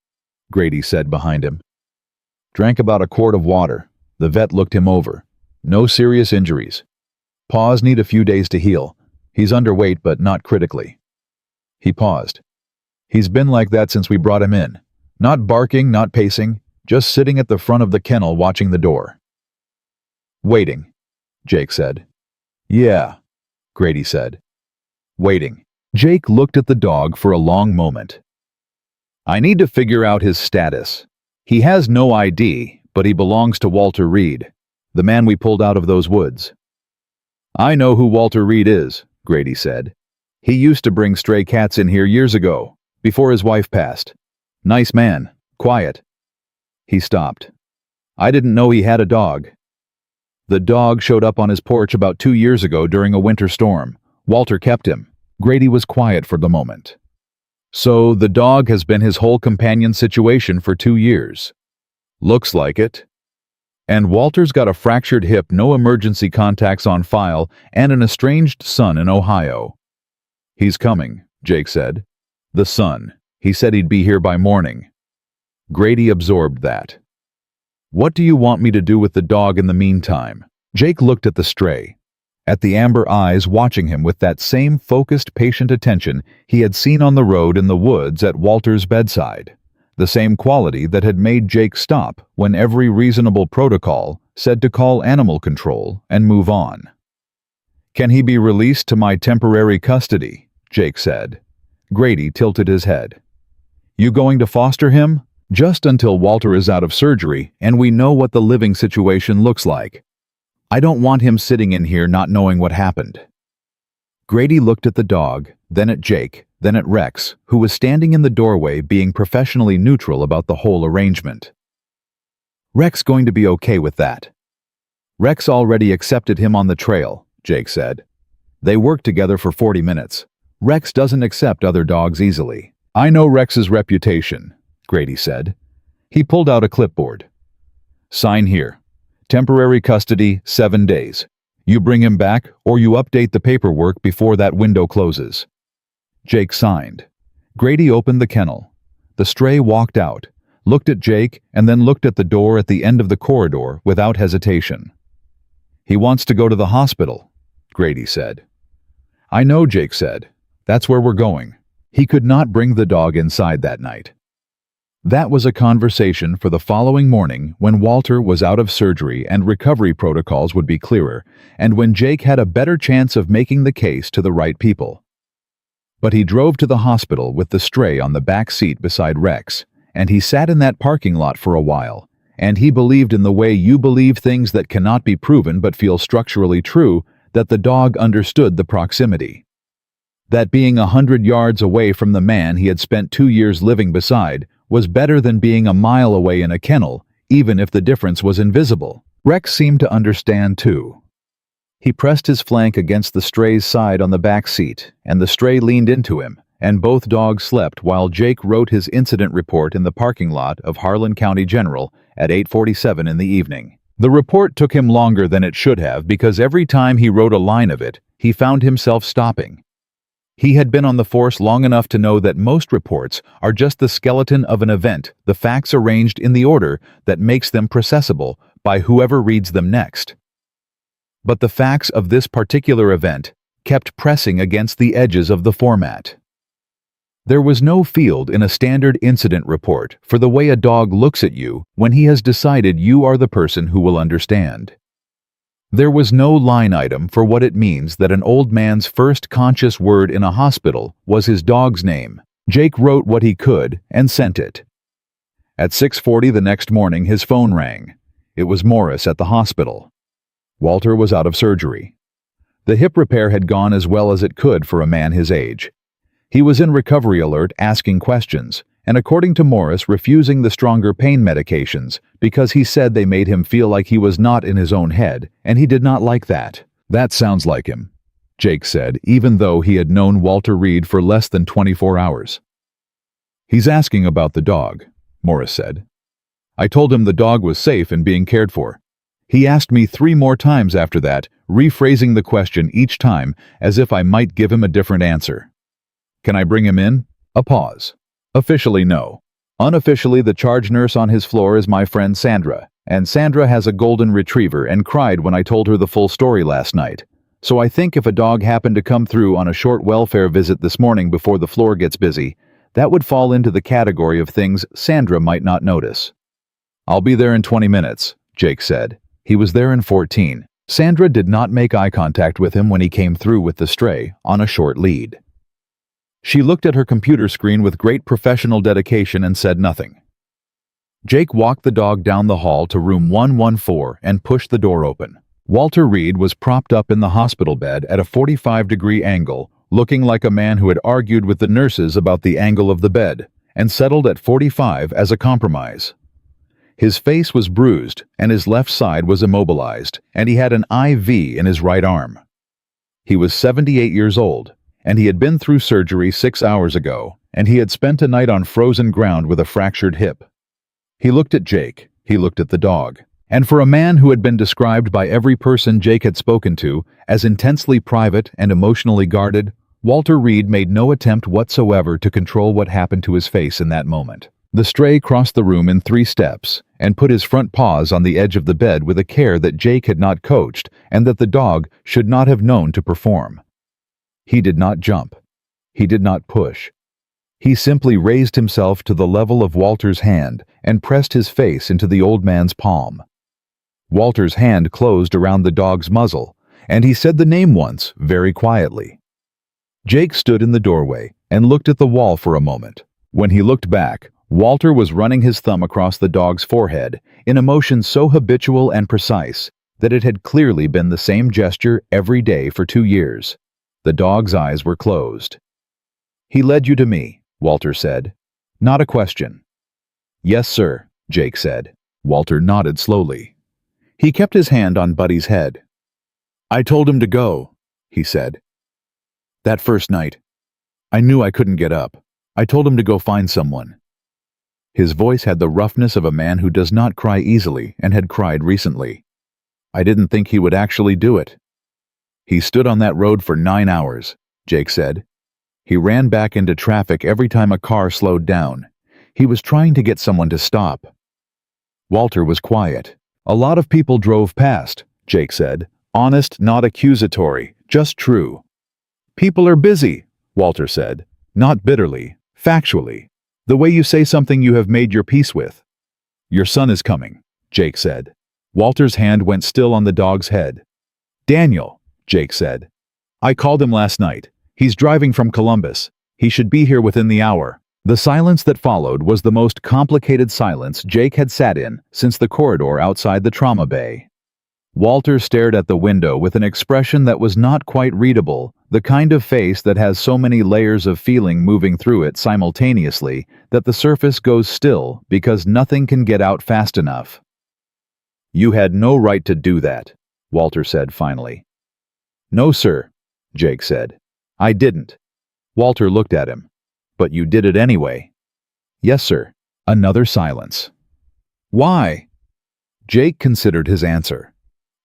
Grady said behind him. "Drank about a quart of water." The vet looked him over. "No serious injuries. Paws need a few days to heal. He's underweight, but not critically." He paused. "He's been like that since we brought him in. Not barking, not pacing, just sitting at the front of the kennel watching the door." "Waiting," Jake said. "Yeah," Grady said. "Waiting." Jake looked at the dog for a long moment. "I need to figure out his status. He has no ID, but he belongs to Walter Reed, the man we pulled out of those woods." "I know who Walter Reed is," Grady said. "He used to bring stray cats in here years ago, before his wife passed. Nice man, quiet." He stopped. "I didn't know he had a dog." "The dog showed up on his porch about 2 years ago during a winter storm. Walter kept him." Grady was quiet for the moment. "So the dog has been his whole companion situation for 2 years. Looks like it. And Walter's got a fractured hip, no emergency contacts on file, and an estranged son in Ohio." "He's coming," Jake said. "The son. He said he'd be here by morning." Grady absorbed that. "What do you want me to do with the dog in the meantime?" Jake looked at the stray, at the amber eyes watching him with that same focused, patient attention he had seen on the road in the woods at Walter's bedside, the same quality that had made Jake stop when every reasonable protocol said to call animal control and move on. "Can he be released to my temporary custody?" Jake said. Grady tilted his head. "You going to foster him?" "Just until Walter is out of surgery and we know what the living situation looks like. I don't want him sitting in here not knowing what happened." Grady looked at the dog, then at Jake, then at Rex, who was standing in the doorway being professionally neutral about the whole arrangement. "Rex going to be okay with that." "Rex already accepted him on the trail," Jake said. They worked together for 40 minutes. Rex doesn't accept other dogs easily. I know Rex's reputation, Grady said. He pulled out a clipboard. Sign here. Temporary custody, 7 days. You bring him back, or you update the paperwork before that window closes. Jake signed. Grady opened the kennel. The stray walked out, looked at Jake, and then looked at the door at the end of the corridor without hesitation. He wants to go to the hospital, Grady said. I know, Jake said. That's where we're going. He could not bring the dog inside that night. That was a conversation for the following morning when Walter was out of surgery and recovery protocols would be clearer, and when Jake had a better chance of making the case to the right people. But he drove to the hospital with the stray on the back seat beside Rex, and he sat in that parking lot for a while, and he believed in the way you believe things that cannot be proven but feel structurally true, that the dog understood the proximity. That being 100 yards away from the man he had spent 2 years living beside was better than being a mile away in a kennel, even if the difference was invisible. Rex seemed to understand too. He pressed his flank against the stray's side on the back seat, and the stray leaned into him, and both dogs slept while Jake wrote his incident report in the parking lot of Harlan County General at 8:47 in the evening. The report took him longer than it should have because every time he wrote a line of it, he found himself stopping. He had been on the force long enough to know that most reports are just the skeleton of an event, the facts arranged in the order that makes them processable by whoever reads them next. But the facts of this particular event kept pressing against the edges of the format. There was no field in a standard incident report for the way a dog looks at you when he has decided you are the person who will understand. There was no line item for what it means that an old man's first conscious word in a hospital was his dog's name. Jake wrote what he could and sent it. At 6:40 the next morning his phone rang. It was Morris at the hospital. Walter was out of surgery. The hip repair had gone as well as it could for a man his age. He was in recovery alert asking questions, and according to Morris refusing the stronger pain medications because he said they made him feel like he was not in his own head, and he did not like that. That sounds like him, Jake said, even though he had known Walter Reed for less than 24 hours. He's asking about the dog, Morris said. I told him the dog was safe and being cared for. He asked me 3 more times after that, rephrasing the question each time as if I might give him a different answer. Can I bring him in? A pause. Officially, no. Unofficially, the charge nurse on his floor is my friend Sandra, and Sandra has a golden retriever and cried when I told her the full story last night. So I think if a dog happened to come through on a short welfare visit this morning before the floor gets busy, that would fall into the category of things Sandra might not notice. I'll be there in 20 minutes, Jake said. He was there in 14. Sandra did not make eye contact with him when he came through with the stray on a short lead. She looked at her computer screen with great professional dedication and said nothing. Jake walked the dog down the hall to room 114 and pushed the door open. Walter Reed was propped up in the hospital bed at a 45-degree angle, looking like a man who had argued with the nurses about the angle of the bed, and settled at 45 as a compromise. His face was bruised, and his left side was immobilized, and he had an IV in his right arm. He was 78 years old, and he had been through surgery 6 hours ago, and he had spent a night on frozen ground with a fractured hip. He looked at Jake, he looked at the dog, and for a man who had been described by every person Jake had spoken to as intensely private and emotionally guarded, Walter Reed made no attempt whatsoever to control what happened to his face in that moment. The stray crossed the room in 3 steps and put his front paws on the edge of the bed with a care that Jake had not coached and that the dog should not have known to perform. He did not jump. He did not push. He simply raised himself to the level of Walter's hand and pressed his face into the old man's palm. Walter's hand closed around the dog's muzzle, and he said the name once, very quietly. Jake stood in the doorway and looked at the wall for a moment. When he looked back, Walter was running his thumb across the dog's forehead in a motion so habitual and precise that it had clearly been the same gesture every day for 2 years. The dog's eyes were closed. He led you to me, Walter said. Not a question. Yes, sir, Jake said. Walter nodded slowly. He kept his hand on Buddy's head. I told him to go, he said. That first night, I knew I couldn't get up. I told him to go find someone. His voice had the roughness of a man who does not cry easily and had cried recently. I didn't think he would actually do it. He stood on that road for 9 hours, Jake said. He ran back into traffic every time a car slowed down. He was trying to get someone to stop. Walter was quiet. A lot of people drove past, Jake said. Honest, not accusatory, just true. People are busy, Walter said. Not bitterly, factually. The way you say something you have made your peace with. Your son is coming, Jake said. Walter's hand went still on the dog's head. Daniel, Jake said. I called him last night. He's driving from Columbus. He should be here within the hour. The silence that followed was the most complicated silence Jake had sat in since the corridor outside the trauma bay. Walter stared at the window with an expression that was not quite readable, the kind of face that has so many layers of feeling moving through it simultaneously that the surface goes still because nothing can get out fast enough. You had no right to do that, Walter said finally. No, sir, Jake said. I didn't. Walter looked at him. But you did it anyway. Yes, sir. Another silence. Why? Jake considered his answer.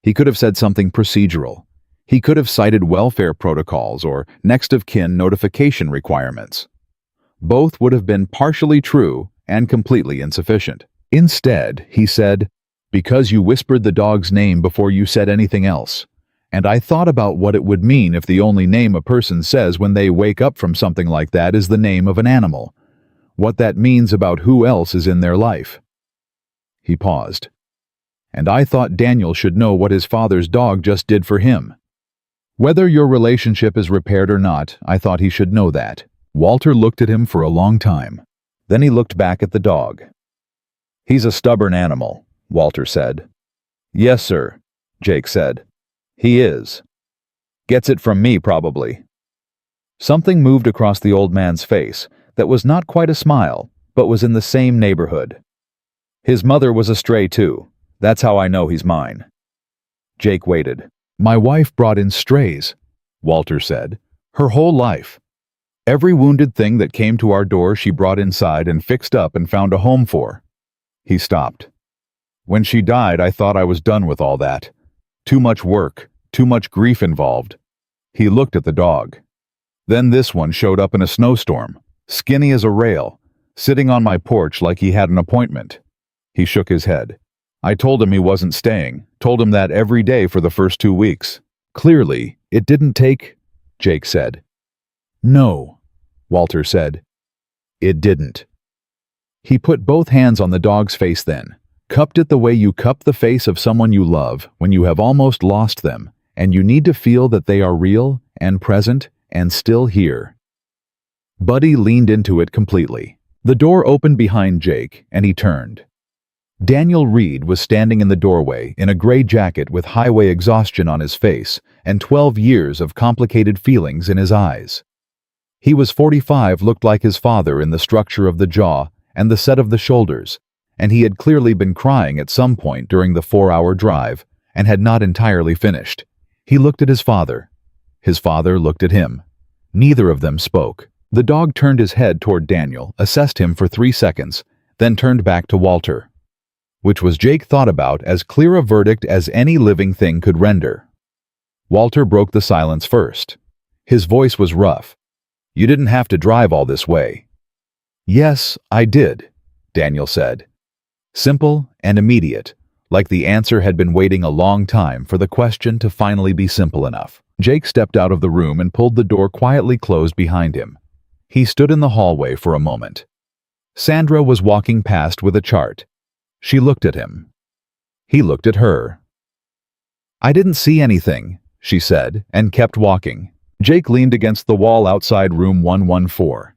He could have said something procedural. He could have cited welfare protocols or next of kin notification requirements. Both would have been partially true and completely insufficient. Instead, he said, because you whispered the dog's name before you said anything else. And I thought about what it would mean if the only name a person says when they wake up from something like that is the name of an animal. What that means about who else is in their life. He paused. And I thought Daniel should know what his father's dog just did for him. Whether your relationship is repaired or not, I thought he should know that. Walter looked at him for a long time. Then he looked back at the dog. He's a stubborn animal, Walter said. Yes, sir, Jake said. He is. Gets it from me, probably. Something moved across the old man's face that was not quite a smile, but was in the same neighborhood. His mother was a stray, too. That's how I know he's mine. Jake waited. My wife brought in strays, Walter said. Her whole life. Every wounded thing that came to our door she brought inside and fixed up and found a home for. He stopped. When she died, I thought I was done with all that. Too much work, too much grief involved. He looked at the dog. Then this one showed up in a snowstorm, skinny as a rail, sitting on my porch like he had an appointment. He shook his head. I told him he wasn't staying, told him that every day for the first 2 weeks. Clearly, it didn't take, Jake said. No, Walter said. It didn't. He put both hands on the dog's face then. Cupped it the way you cup the face of someone you love when you have almost lost them, and you need to feel that they are real and present and still here. Buddy leaned into it completely. The door opened behind Jake, and he turned. Daniel Reed was standing in the doorway in a gray jacket with highway exhaustion on his face and 12 years of complicated feelings in his eyes. He was 45, looked like his father in the structure of the jaw and the set of the shoulders, and he had clearly been crying at some point during the 4-hour drive and had not entirely finished. He looked at his father. His father looked at him. Neither of them spoke. The dog turned his head toward Daniel, assessed him for 3 seconds, then turned back to Walter, which was Jake thought about as clear a verdict as any living thing could render. Walter broke the silence first. His voice was rough. You didn't have to drive all this way. Yes, I did, Daniel said. Simple and immediate, like the answer had been waiting a long time for the question to finally be simple enough. Jake stepped out of the room and pulled the door quietly closed behind him. He stood in the hallway for a moment. Sandra was walking past with a chart. She looked at him. He looked at her. I didn't see anything, she said, and kept walking. Jake leaned against the wall outside room 114.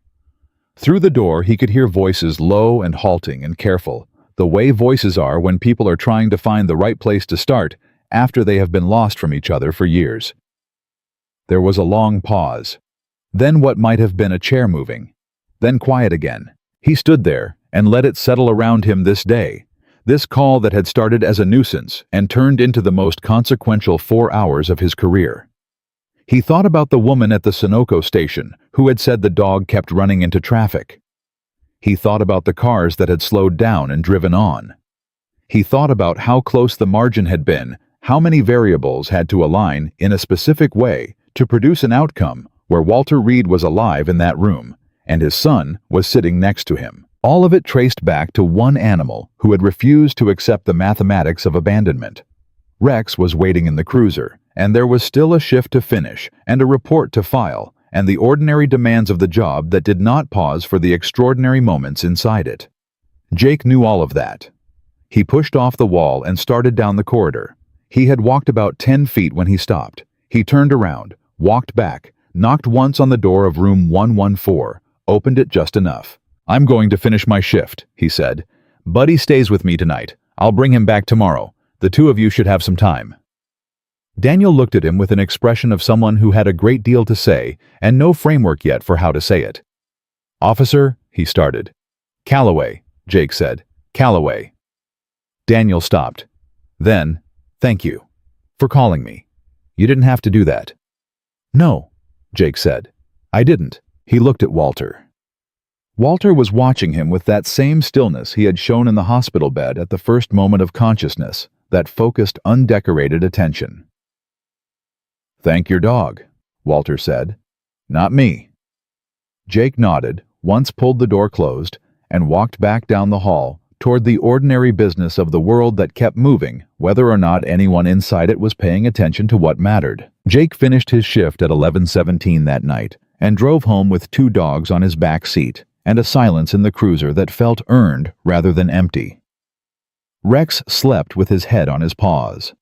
Through the door, he could hear voices low and halting and careful, the way voices are when people are trying to find the right place to start after they have been lost from each other for years. There was a long pause. Then what might have been a chair moving. Then quiet again. He stood there and let it settle around him this day. This call that had started as a nuisance and turned into the most consequential 4 hours of his career. He thought about the woman at the Sunoco station who had said the dog kept running into traffic. He thought about the cars that had slowed down and driven on. He thought about how close the margin had been, how many variables had to align in a specific way to produce an outcome where Walter Reed was alive in that room, and his son was sitting next to him. All of it traced back to one animal who had refused to accept the mathematics of abandonment. Rex was waiting in the cruiser, and there was still a shift to finish and a report to file, and the ordinary demands of the job that did not pause for the extraordinary moments inside it. Jake knew all of that. He pushed off the wall and started down the corridor. He had walked about 10 feet when he stopped. He turned around, walked back, knocked once on the door of room 114, opened it just enough. "I'm going to finish my shift," he said. "Buddy stays with me tonight. I'll bring him back tomorrow. The two of you should have some time." Daniel looked at him with an expression of someone who had a great deal to say and no framework yet for how to say it. "Officer," he started. "Calloway," Jake said. "Calloway." Daniel stopped. Then, "Thank you for calling me. You didn't have to do that." "No," Jake said. "I didn't." He looked at Walter. Walter was watching him with that same stillness he had shown in the hospital bed at the first moment of consciousness, that focused, undecorated attention. "Thank your dog," Walter said. "Not me." Jake nodded, once pulled the door closed, and walked back down the hall toward the ordinary business of the world that kept moving, whether or not anyone inside it was paying attention to what mattered. Jake finished his shift at 11:17 that night and drove home with 2 dogs on his back seat and a silence in the cruiser that felt earned rather than empty. Rex slept with his head on his paws.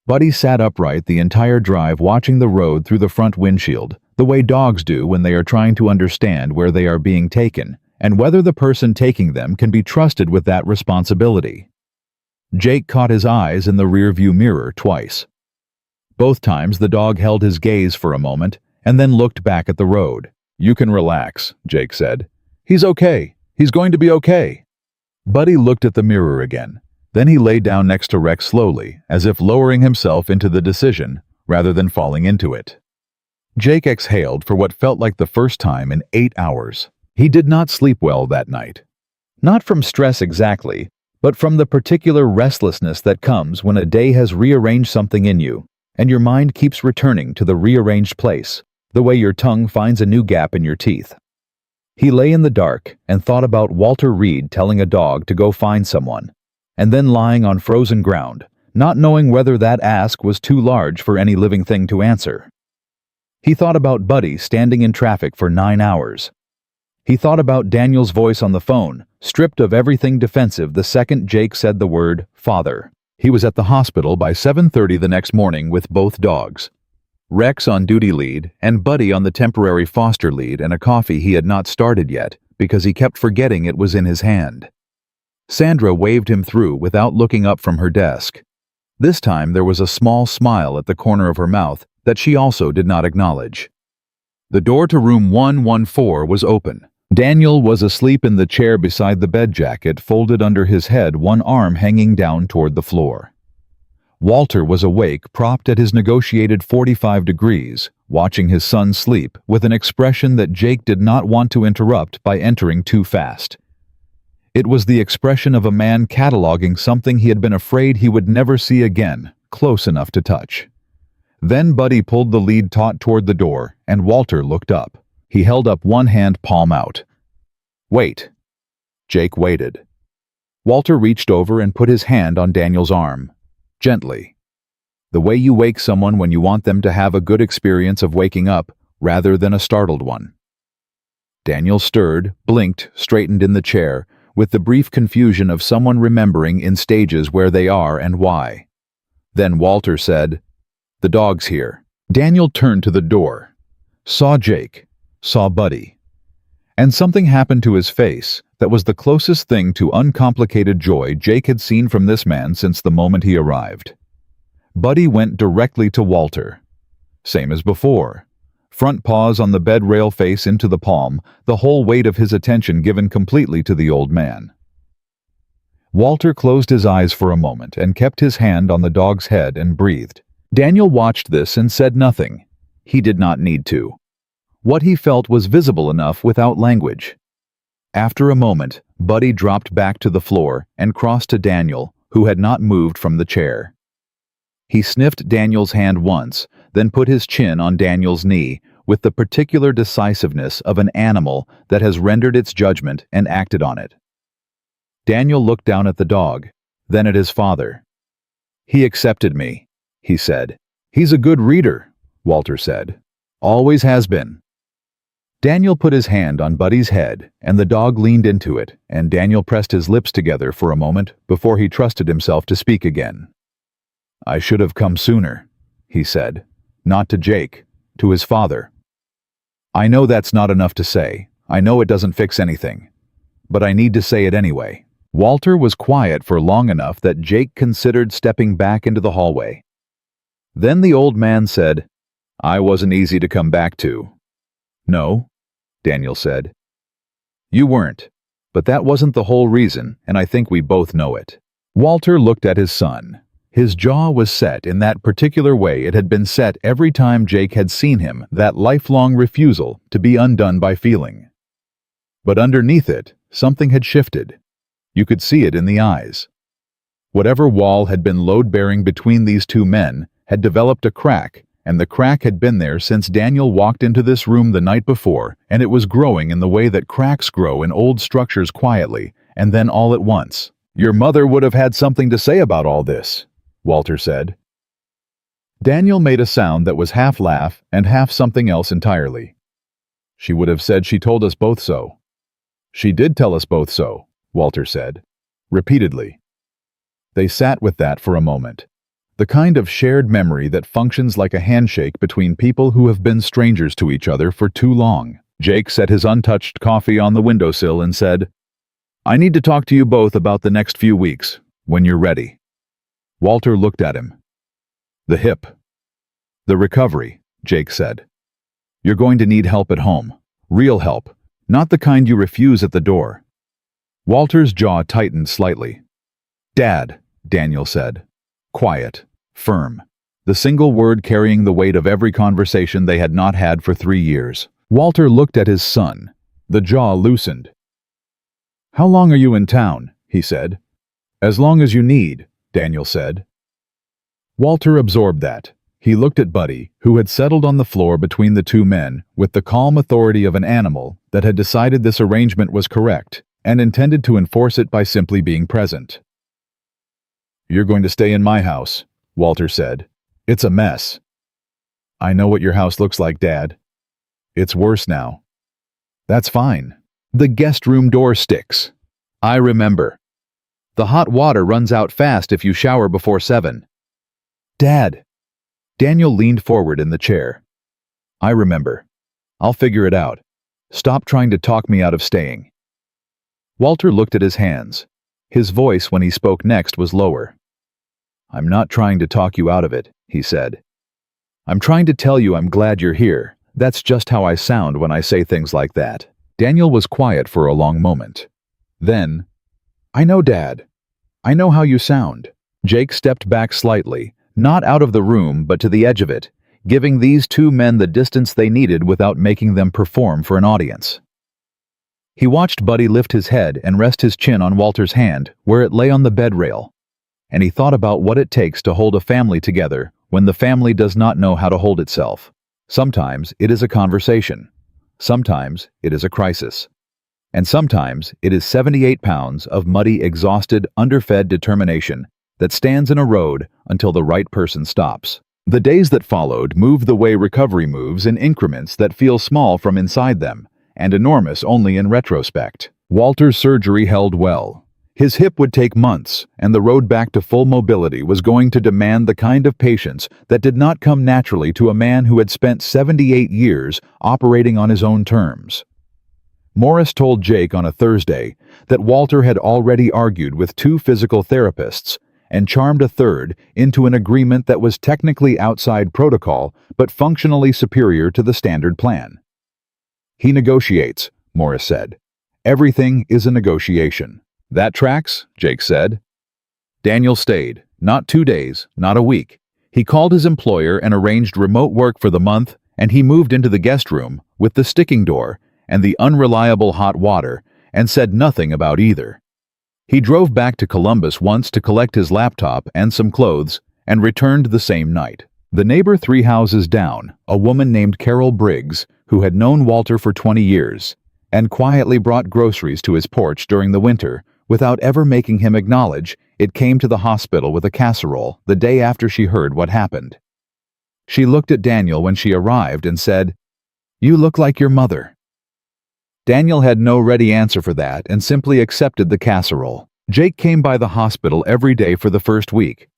Buddy sat upright the entire drive watching the road through the front windshield, the way dogs do when they are trying to understand where they are being taken and whether the person taking them can be trusted with that responsibility. Jake caught his eyes in the rearview mirror twice. Both times the dog held his gaze for a moment and then looked back at the road. "You can relax," Jake said. "He's okay. He's going to be okay." Buddy looked at the mirror again. Then he lay down next to Rex slowly, as if lowering himself into the decision rather than falling into it. Jake exhaled for what felt like the first time in 8 hours. He did not sleep well that night. Not from stress exactly, but from the particular restlessness that comes when a day has rearranged something in you, and your mind keeps returning to the rearranged place, the way your tongue finds a new gap in your teeth. He lay in the dark and thought about Walter Reed telling a dog to go find someone, and then lying on frozen ground, not knowing whether that ask was too large for any living thing to answer. He thought about Buddy standing in traffic for 9 hours. He thought about Daniel's voice on the phone, stripped of everything defensive the second Jake said the word "father." He was at the hospital by 7:30 the next morning with both dogs. Rex on duty lead and Buddy on the temporary foster lead, and a coffee he had not started yet because he kept forgetting it was in his hand. Sandra waved him through without looking up from her desk. This time there was a small smile at the corner of her mouth that she also did not acknowledge. The door to room 114 was open. Daniel was asleep in the chair beside the bed jacket, folded under his head, one arm hanging down toward the floor. Walter was awake, propped at his negotiated 45 degrees, watching his son sleep with an expression that Jake did not want to interrupt by entering too fast. It was the expression of a man cataloging something he had been afraid he would never see again, close enough to touch. Then Buddy pulled the lead taut toward the door, and Walter looked up. He held up one hand, palm out. "Wait." Jake waited. Walter reached over and put his hand on Daniel's arm. Gently. The way you wake someone when you want them to have a good experience of waking up, rather than a startled one. Daniel stirred, blinked, straightened in the chair, with the brief confusion of someone remembering in stages where they are and why. Then Walter said, "The dog's here." Daniel turned to the door, saw Jake, saw Buddy, and something happened to his face that was the closest thing to uncomplicated joy Jake had seen from this man since the moment he arrived. Buddy went directly to Walter. Same as before. Front paws on the bed rail, face into the palm, the whole weight of his attention given completely to the old man. Walter closed his eyes for a moment and kept his hand on the dog's head and breathed. Daniel watched this and said nothing. He did not need to. What he felt was visible enough without language. After a moment, Buddy dropped back to the floor and crossed to Daniel, who had not moved from the chair. He sniffed Daniel's hand once, then put his chin on Daniel's knee with the particular decisiveness of an animal that has rendered its judgment and acted on it. Daniel looked down at the dog, then at his father. "He accepted me," he said. "He's a good reader," Walter said. "Always has been." Daniel put his hand on Buddy's head, and the dog leaned into it, and Daniel pressed his lips together for a moment before he trusted himself to speak again. "I should have come sooner," he said. Not to Jake, to his father. "I know that's not enough to say. I know it doesn't fix anything. But I need to say it anyway." Walter was quiet for long enough that Jake considered stepping back into the hallway. Then the old man said, "I wasn't easy to come back to." "No," Daniel said. "You weren't. But that wasn't the whole reason, and I think we both know it." Walter looked at his son. His jaw was set in that particular way it had been set every time Jake had seen him, that lifelong refusal to be undone by feeling. But underneath it, something had shifted. You could see it in the eyes. Whatever wall had been load-bearing between these two men had developed a crack, and the crack had been there since Daniel walked into this room the night before, and it was growing in the way that cracks grow in old structures quietly, and then all at once. "Your mother would have had something to say about all this," Walter said. Daniel made a sound that was half laugh and half something else entirely. "She would have said she told us both so." "She did tell us both so," Walter said, repeatedly. They sat with that for a moment. The kind of shared memory that functions like a handshake between people who have been strangers to each other for too long. Jake set his untouched coffee on the windowsill and said, "I need to talk to you both about the next few weeks, when you're ready." Walter looked at him. "The hip." "The recovery," Jake said. "You're going to need help at home. Real help, not the kind you refuse at the door." Walter's jaw tightened slightly. "Dad," Daniel said. Quiet, firm, the single word carrying the weight of every conversation they had not had for 3 years. Walter looked at his son. The jaw loosened. "How long are you in town?" he said. "As long as you need," Daniel said. Walter absorbed that. He looked at Buddy, who had settled on the floor between the two men with the calm authority of an animal that had decided this arrangement was correct and intended to enforce it by simply being present. "You're going to stay in my house," Walter said. "It's a mess." "I know what your house looks like, Dad. It's worse now." "That's fine. The guest room door sticks. I remember. The hot water runs out fast if you shower before 7. "Dad." Daniel leaned forward in the chair. "I remember. I'll figure it out. Stop trying to talk me out of staying." Walter looked at his hands. His voice when he spoke next was lower. "I'm not trying to talk you out of it," he said. "I'm trying to tell you I'm glad you're here. That's just how I sound when I say things like that." Daniel was quiet for a long moment. Then, "I know, Dad. I know how you sound." Jake stepped back slightly, not out of the room but to the edge of it, giving these two men the distance they needed without making them perform for an audience. He watched Buddy lift his head and rest his chin on Walter's hand where it lay on the bed rail, and he thought about what it takes to hold a family together when the family does not know how to hold itself. Sometimes it is a conversation. Sometimes it is a crisis. And sometimes it is 78 pounds of muddy, exhausted, underfed determination that stands in a road until the right person stops. The days that followed moved the way recovery moves in increments that feel small from inside them and enormous only in retrospect. Walter's surgery held well. His hip would take months, and the road back to full mobility was going to demand the kind of patience that did not come naturally to a man who had spent 78 years operating on his own terms. Morris told Jake on a Thursday that Walter had already argued with 2 physical therapists and charmed a third into an agreement that was technically outside protocol but functionally superior to the standard plan. "He negotiates," Morris said. "Everything is a negotiation." "That tracks," Jake said. Daniel stayed. Not 2 days, not a week. He called his employer and arranged remote work for the month and he moved into the guest room with the sticking door and the unreliable hot water and said nothing about either. He drove back to Columbus once to collect his laptop and some clothes and returned the same night. The neighbor 3 houses down, a woman named Carol Briggs, who had known Walter for 20 years, and quietly brought groceries to his porch during the winter without ever making him acknowledge it, came to the hospital with a casserole the day after she heard what happened. She looked at Daniel when she arrived and said, "You look like your mother." Daniel had no ready answer for that and simply accepted the casserole. Jake came by the hospital every day for the first week,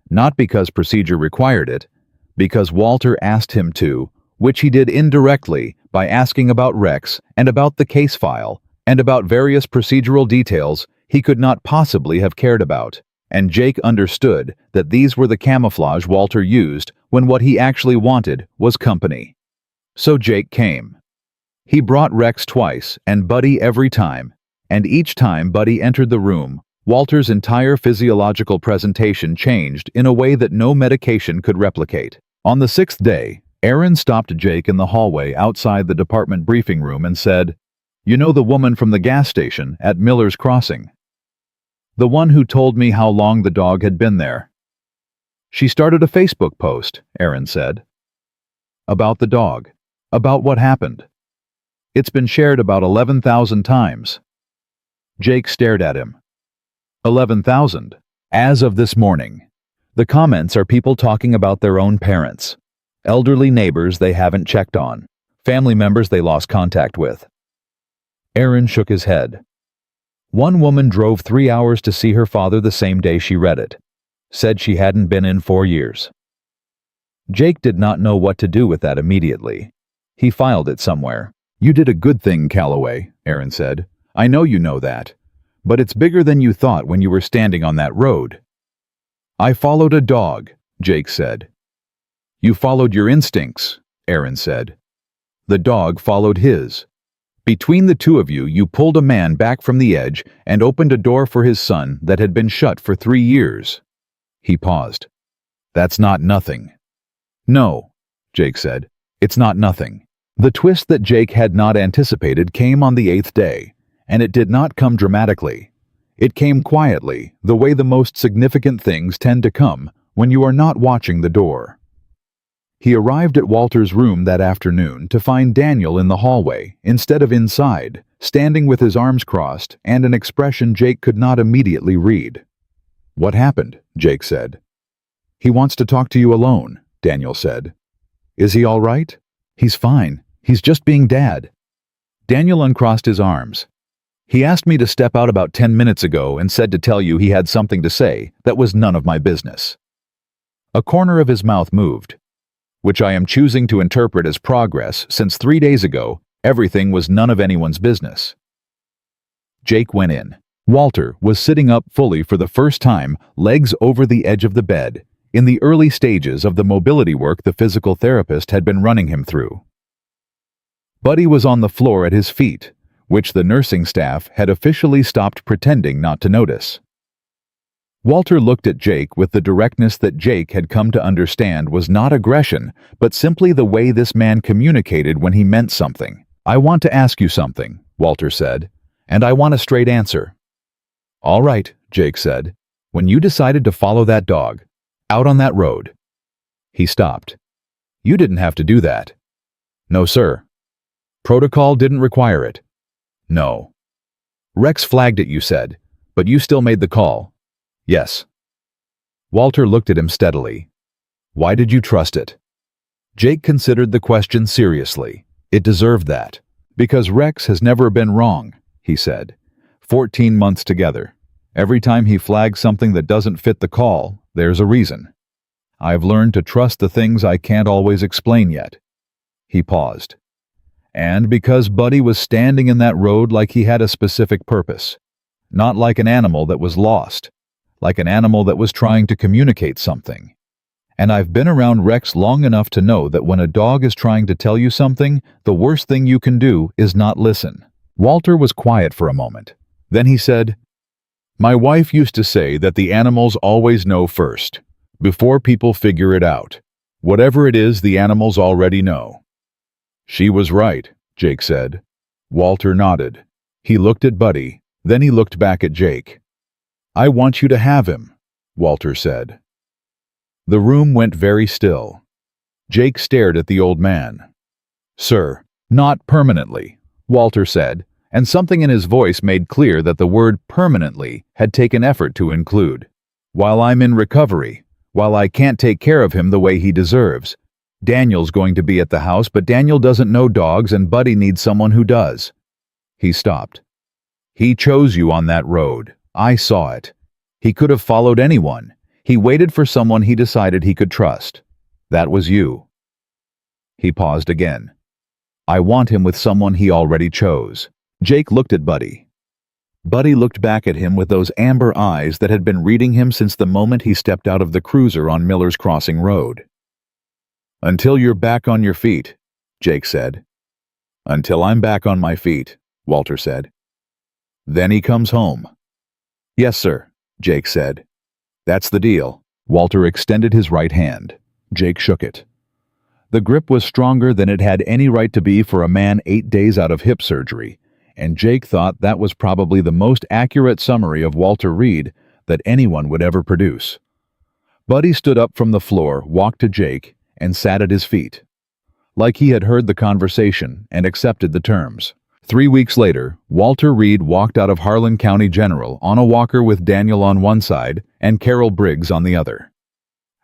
not because procedure required it, because Walter asked him to, which he did indirectly by asking about Rex and about the case file and about various procedural details he could not possibly have cared about, and Jake understood that these were the camouflage Walter used when what he actually wanted was company. So Jake came. He brought Rex twice and Buddy every time, and each time Buddy entered the room, Walter's entire physiological presentation changed in a way that no medication could replicate. On the 6th day, Aaron stopped Jake in the hallway outside the department briefing room and said, "You know the woman from the gas station at Miller's Crossing? The one who told me how long the dog had been there. She started a Facebook post," Aaron said. "About the dog. About what happened. It's been shared about 11,000 times." Jake stared at him. 11,000. As of this morning. The comments are people talking about their own parents, elderly neighbors they haven't checked on, family members they lost contact with. Aaron shook his head. One woman drove 3 hours to see her father the same day she read it. Said she hadn't been in 4 years. Jake did not know what to do with that immediately. He filed it somewhere. "You did a good thing, Calloway," Aaron said. "I know you know that. But it's bigger than you thought when you were standing on that road." "I followed a dog," Jake said. "You followed your instincts," Aaron said. "The dog followed his. Between the two of you, you pulled a man back from the edge and opened a door for his son that had been shut for 3 years. He paused. "That's not nothing." "No," Jake said. "It's not nothing." The twist that Jake had not anticipated came on the 8th day, and it did not come dramatically. It came quietly, the way the most significant things tend to come when you are not watching the door. He arrived at Walter's room that afternoon to find Daniel in the hallway instead of inside, standing with his arms crossed and an expression Jake could not immediately read. "What happened?" Jake said. "He wants to talk to you alone," Daniel said. "Is he all right?" "He's fine. He's just being Dad." Daniel uncrossed his arms. "He asked me to step out about 10 minutes ago and said to tell you he had something to say that was none of my business." A corner of his mouth moved, which I am choosing to interpret as progress since 3 days ago everything was none of anyone's business. Jake went in. Walter was sitting up fully for the first time, legs over the edge of the bed, in the early stages of the mobility work the physical therapist had been running him through. Buddy was on the floor at his feet, which the nursing staff had officially stopped pretending not to notice. Walter looked at Jake with the directness that Jake had come to understand was not aggression, but simply the way this man communicated when he meant something. "I want to ask you something," Walter said, "and I want a straight answer." "All right," Jake said. "When you decided to follow that dog, out on that road." He stopped. "You didn't have to do that." "No, sir." "Protocol didn't require it." "No." "Rex flagged it, you said, but you still made the call." "Yes." Walter looked at him steadily. "Why did you trust it?" Jake considered the question seriously. It deserved that. "Because Rex has never been wrong," he said. 14 months together. Every time he flags something that doesn't fit the call, there's a reason. I've learned to trust the things I can't always explain yet." He paused. "And because Buddy was standing in that road like he had a specific purpose. Not like an animal that was lost. Like an animal that was trying to communicate something. And I've been around Rex long enough to know that when a dog is trying to tell you something, the worst thing you can do is not listen." Walter was quiet for a moment. Then he said, "My wife used to say that the animals always know first, before people figure it out. Whatever it is, the animals already know. She was right, Jake said. Walter nodded. He looked at Buddy, then he looked back at Jake. I want you to have him, Walter said. The room went very still. Jake stared at the old man. Sir, not permanently, Walter said, and something in his voice made clear that the word permanently had taken effort to include. While I'm in recovery, while I can't take care of him the way he deserves, Daniel's going to be at the house, but Daniel doesn't know dogs and Buddy needs someone who does. He stopped. He chose you on that road. I saw it. He could have followed anyone. He waited for someone he decided he could trust. That was you. He paused again. I want him with someone he already chose. Jake looked at Buddy. Buddy looked back at him with those amber eyes that had been reading him since the moment he stepped out of the cruiser on Miller's Crossing Road. Until you're back on your feet, Jake said. Until I'm back on my feet, Walter said. Then he comes home. Yes, sir, Jake said. That's the deal. Walter extended his right hand. Jake shook it. The grip was stronger than it had any right to be for a man 8 days out of hip surgery, and Jake thought that was probably the most accurate summary of Walter Reed that anyone would ever produce. Buddy stood up from the floor, walked to Jake, and sat at his feet. Like he had heard the conversation and accepted the terms. 3 weeks later, Walter Reed walked out of Harlan County General on a walker with Daniel on one side and Carol Briggs on the other.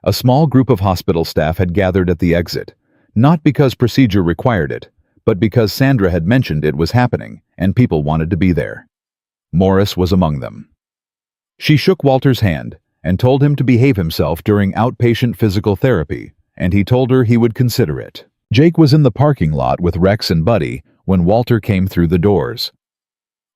A small group of hospital staff had gathered at the exit, not because procedure required it, but because Sandra had mentioned it was happening and people wanted to be there. Morris was among them. She shook Walter's hand and told him to behave himself during outpatient physical therapy, and he told her he would consider it. Jake was in the parking lot with Rex and Buddy when Walter came through the doors.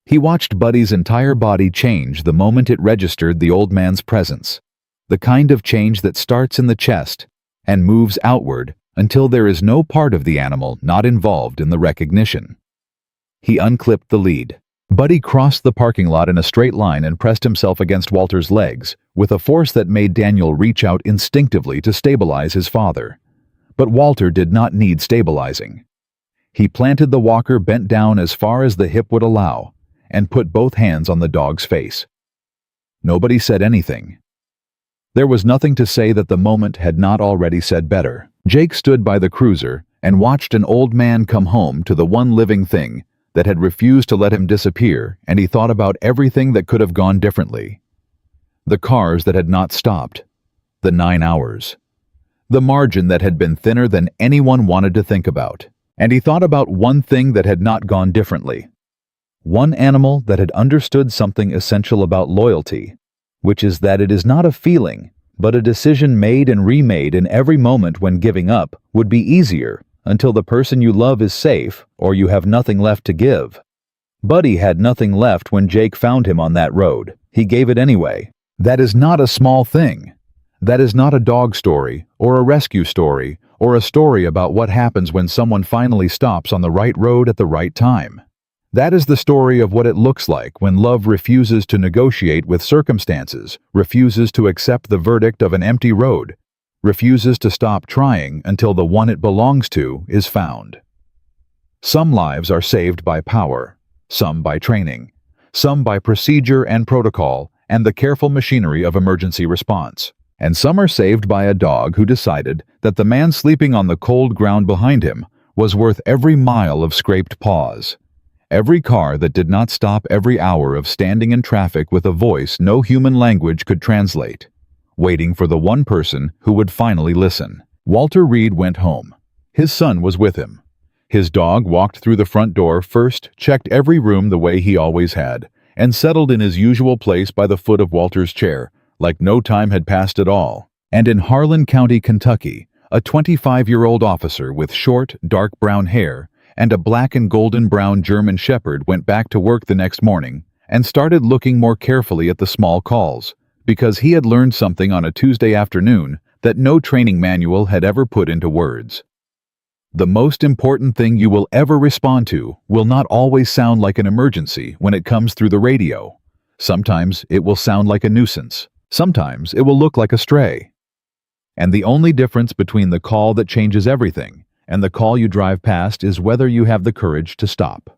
He watched Buddy's entire body change the moment it registered the old man's presence, the kind of change that starts in the chest and moves outward until there is no part of the animal not involved in the recognition. He unclipped the lead. Buddy crossed the parking lot in a straight line and pressed himself against Walter's legs with a force that made Daniel reach out instinctively to stabilize his father. But Walter did not need stabilizing. He planted the walker bent down as far as the hip would allow and put both hands on the dog's face. Nobody said anything. There was nothing to say that the moment had not already said better. Jake stood by the cruiser and watched an old man come home to the one living thing that had refused to let him disappear, and he thought about everything that could have gone differently. The cars that had not stopped. The 9 hours. The margin that had been thinner than anyone wanted to think about. And he thought about one thing that had not gone differently. One animal that had understood something essential about loyalty, which is that it is not a feeling, but a decision made and remade in every moment when giving up would be easier until the person you love is safe or you have nothing left to give. Buddy had nothing left when Jake found him on that road. He gave it anyway. That is not a small thing. That is not a dog story or a rescue story or a story about what happens when someone finally stops on the right road at the right time. That is the story of what it looks like when love refuses to negotiate with circumstances, refuses to accept the verdict of an empty road, refuses to stop trying until the one it belongs to is found. Some lives are saved by power, some by training, some by procedure and protocol and the careful machinery of emergency response. And some are saved by a dog who decided that the man sleeping on the cold ground behind him was worth every mile of scraped paws, every car that did not stop every hour of standing in traffic with a voice no human language could translate, waiting for the one person who would finally listen. Walter Reed went home. His son was with him. His dog walked through the front door first, checked every room the way he always had, and settled in his usual place by the foot of Walter's chair, like no time had passed at all. And in Harlan County, Kentucky, a 25-year-old officer with short, dark brown hair and a black and golden brown German Shepherd went back to work the next morning and started looking more carefully at the small calls, because he had learned something on a Tuesday afternoon that no training manual had ever put into words. The most important thing you will ever respond to will not always sound like an emergency when it comes through the radio. Sometimes it will sound like a nuisance. Sometimes it will look like a stray. And the only difference between the call that changes everything and the call you drive past is whether you have the courage to stop.